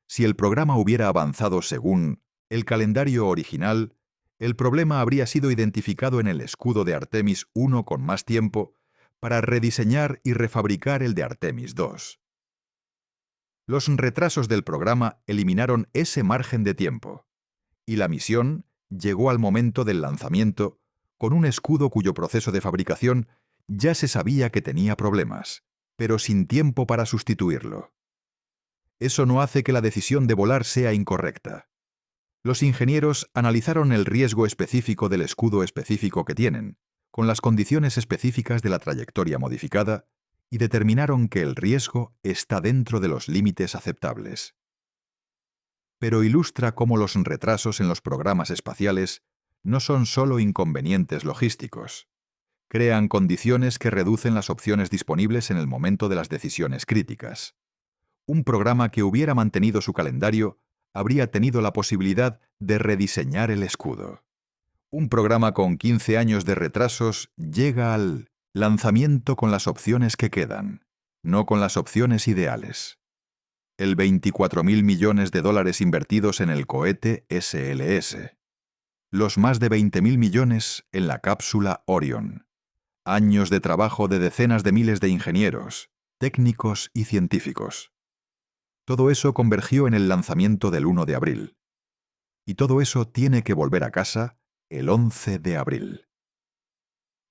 Si el programa hubiera avanzado según el calendario original, el problema habría sido identificado en el escudo de Artemis I con más tiempo para rediseñar y refabricar el de Artemis II. Los retrasos del programa eliminaron ese margen de tiempo, y la misión llegó al momento del lanzamiento con un escudo cuyo proceso de fabricación ya se sabía que tenía problemas, pero sin tiempo para sustituirlo. Eso no hace que la decisión de volar sea incorrecta. Los ingenieros analizaron el riesgo específico del escudo específico que tienen, con las condiciones específicas de la trayectoria modificada, y determinaron que el riesgo está dentro de los límites aceptables. Pero ilustra cómo los retrasos en los programas espaciales no son solo inconvenientes logísticos. Crean condiciones que reducen las opciones disponibles en el momento de las decisiones críticas. Un programa que hubiera mantenido su calendario habría tenido la posibilidad de rediseñar el escudo. Un programa con 15 años de retrasos llega al lanzamiento con las opciones que quedan, no con las opciones ideales. El 24.000 millones de dólares invertidos en el cohete SLS. Los más de 20.000 millones en la cápsula Orion. Años de trabajo de decenas de miles de ingenieros, técnicos y científicos. Todo eso convergió en el lanzamiento del 1 de abril. Y todo eso tiene que volver a casa el 11 de abril.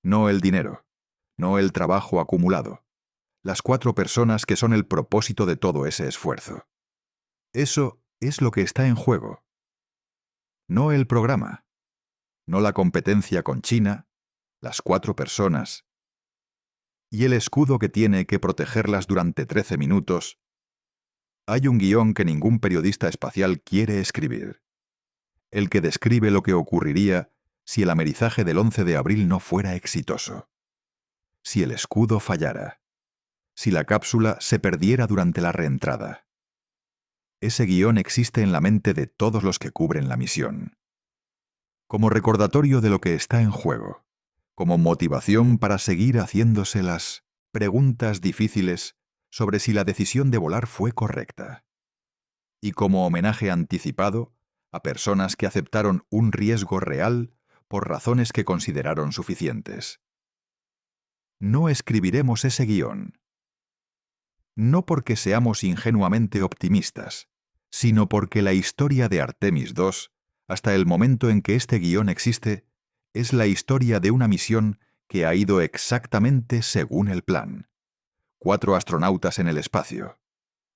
No el dinero, no el trabajo acumulado, las 4 personas que son el propósito de todo ese esfuerzo. Eso es lo que está en juego. No el programa, no la competencia con China, las 4 personas, y el escudo que tiene que protegerlas durante 13 minutos. Hay un guión que ningún periodista espacial quiere escribir. El que describe lo que ocurriría si el amerizaje del 11 de abril no fuera exitoso. Si el escudo fallara. Si la cápsula se perdiera durante la reentrada. Ese guión existe en la mente de todos los que cubren la misión. Como recordatorio de lo que está en juego. Como motivación para seguir haciéndose las preguntas difíciles sobre si la decisión de volar fue correcta. Y como homenaje anticipado a personas que aceptaron un riesgo real por razones que consideraron suficientes. No escribiremos ese guión. No porque seamos ingenuamente optimistas, sino porque la historia de Artemis II, hasta el momento en que este guión existe, es la historia de una misión que ha ido exactamente según el plan. 4 astronautas en el espacio.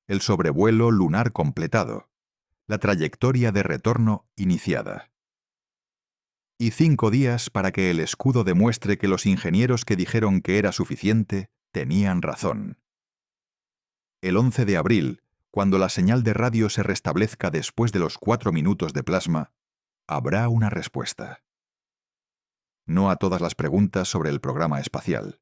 El sobrevuelo lunar completado. La trayectoria de retorno iniciada. Y 5 días para que el escudo demuestre que los ingenieros que dijeron que era suficiente tenían razón. El 11 de abril, cuando la señal de radio se restablezca después de los 4 minutos de plasma, habrá una respuesta. No a todas las preguntas sobre el programa espacial.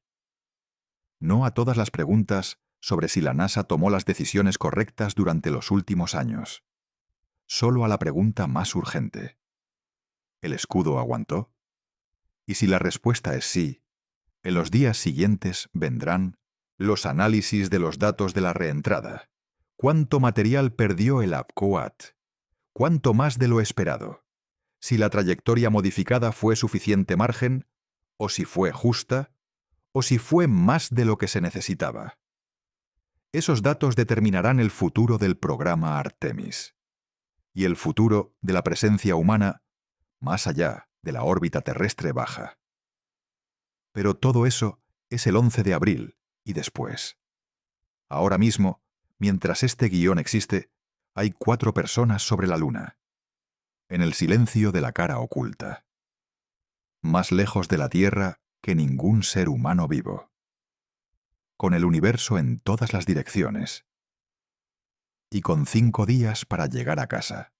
No a todas las preguntas sobre si la NASA tomó las decisiones correctas durante los últimos años. Solo a la pregunta más urgente. ¿El escudo aguantó? Y si la respuesta es sí, en los días siguientes vendrán los análisis de los datos de la reentrada. ¿Cuánto material perdió el APCOAT? ¿Cuánto más de lo esperado? Si la trayectoria modificada fue suficiente margen, o si fue justa, o si fue más de lo que se necesitaba. Esos datos determinarán el futuro del programa Artemis. Y el futuro de la presencia humana más allá de la órbita terrestre baja. Pero todo eso es el 11 de abril y después. Ahora mismo, mientras este guión existe, hay 4 personas sobre la Luna, en el silencio de la cara oculta. Más lejos de la Tierra que ningún ser humano vivo. Con el universo en todas las direcciones. Y con 5 días para llegar a casa.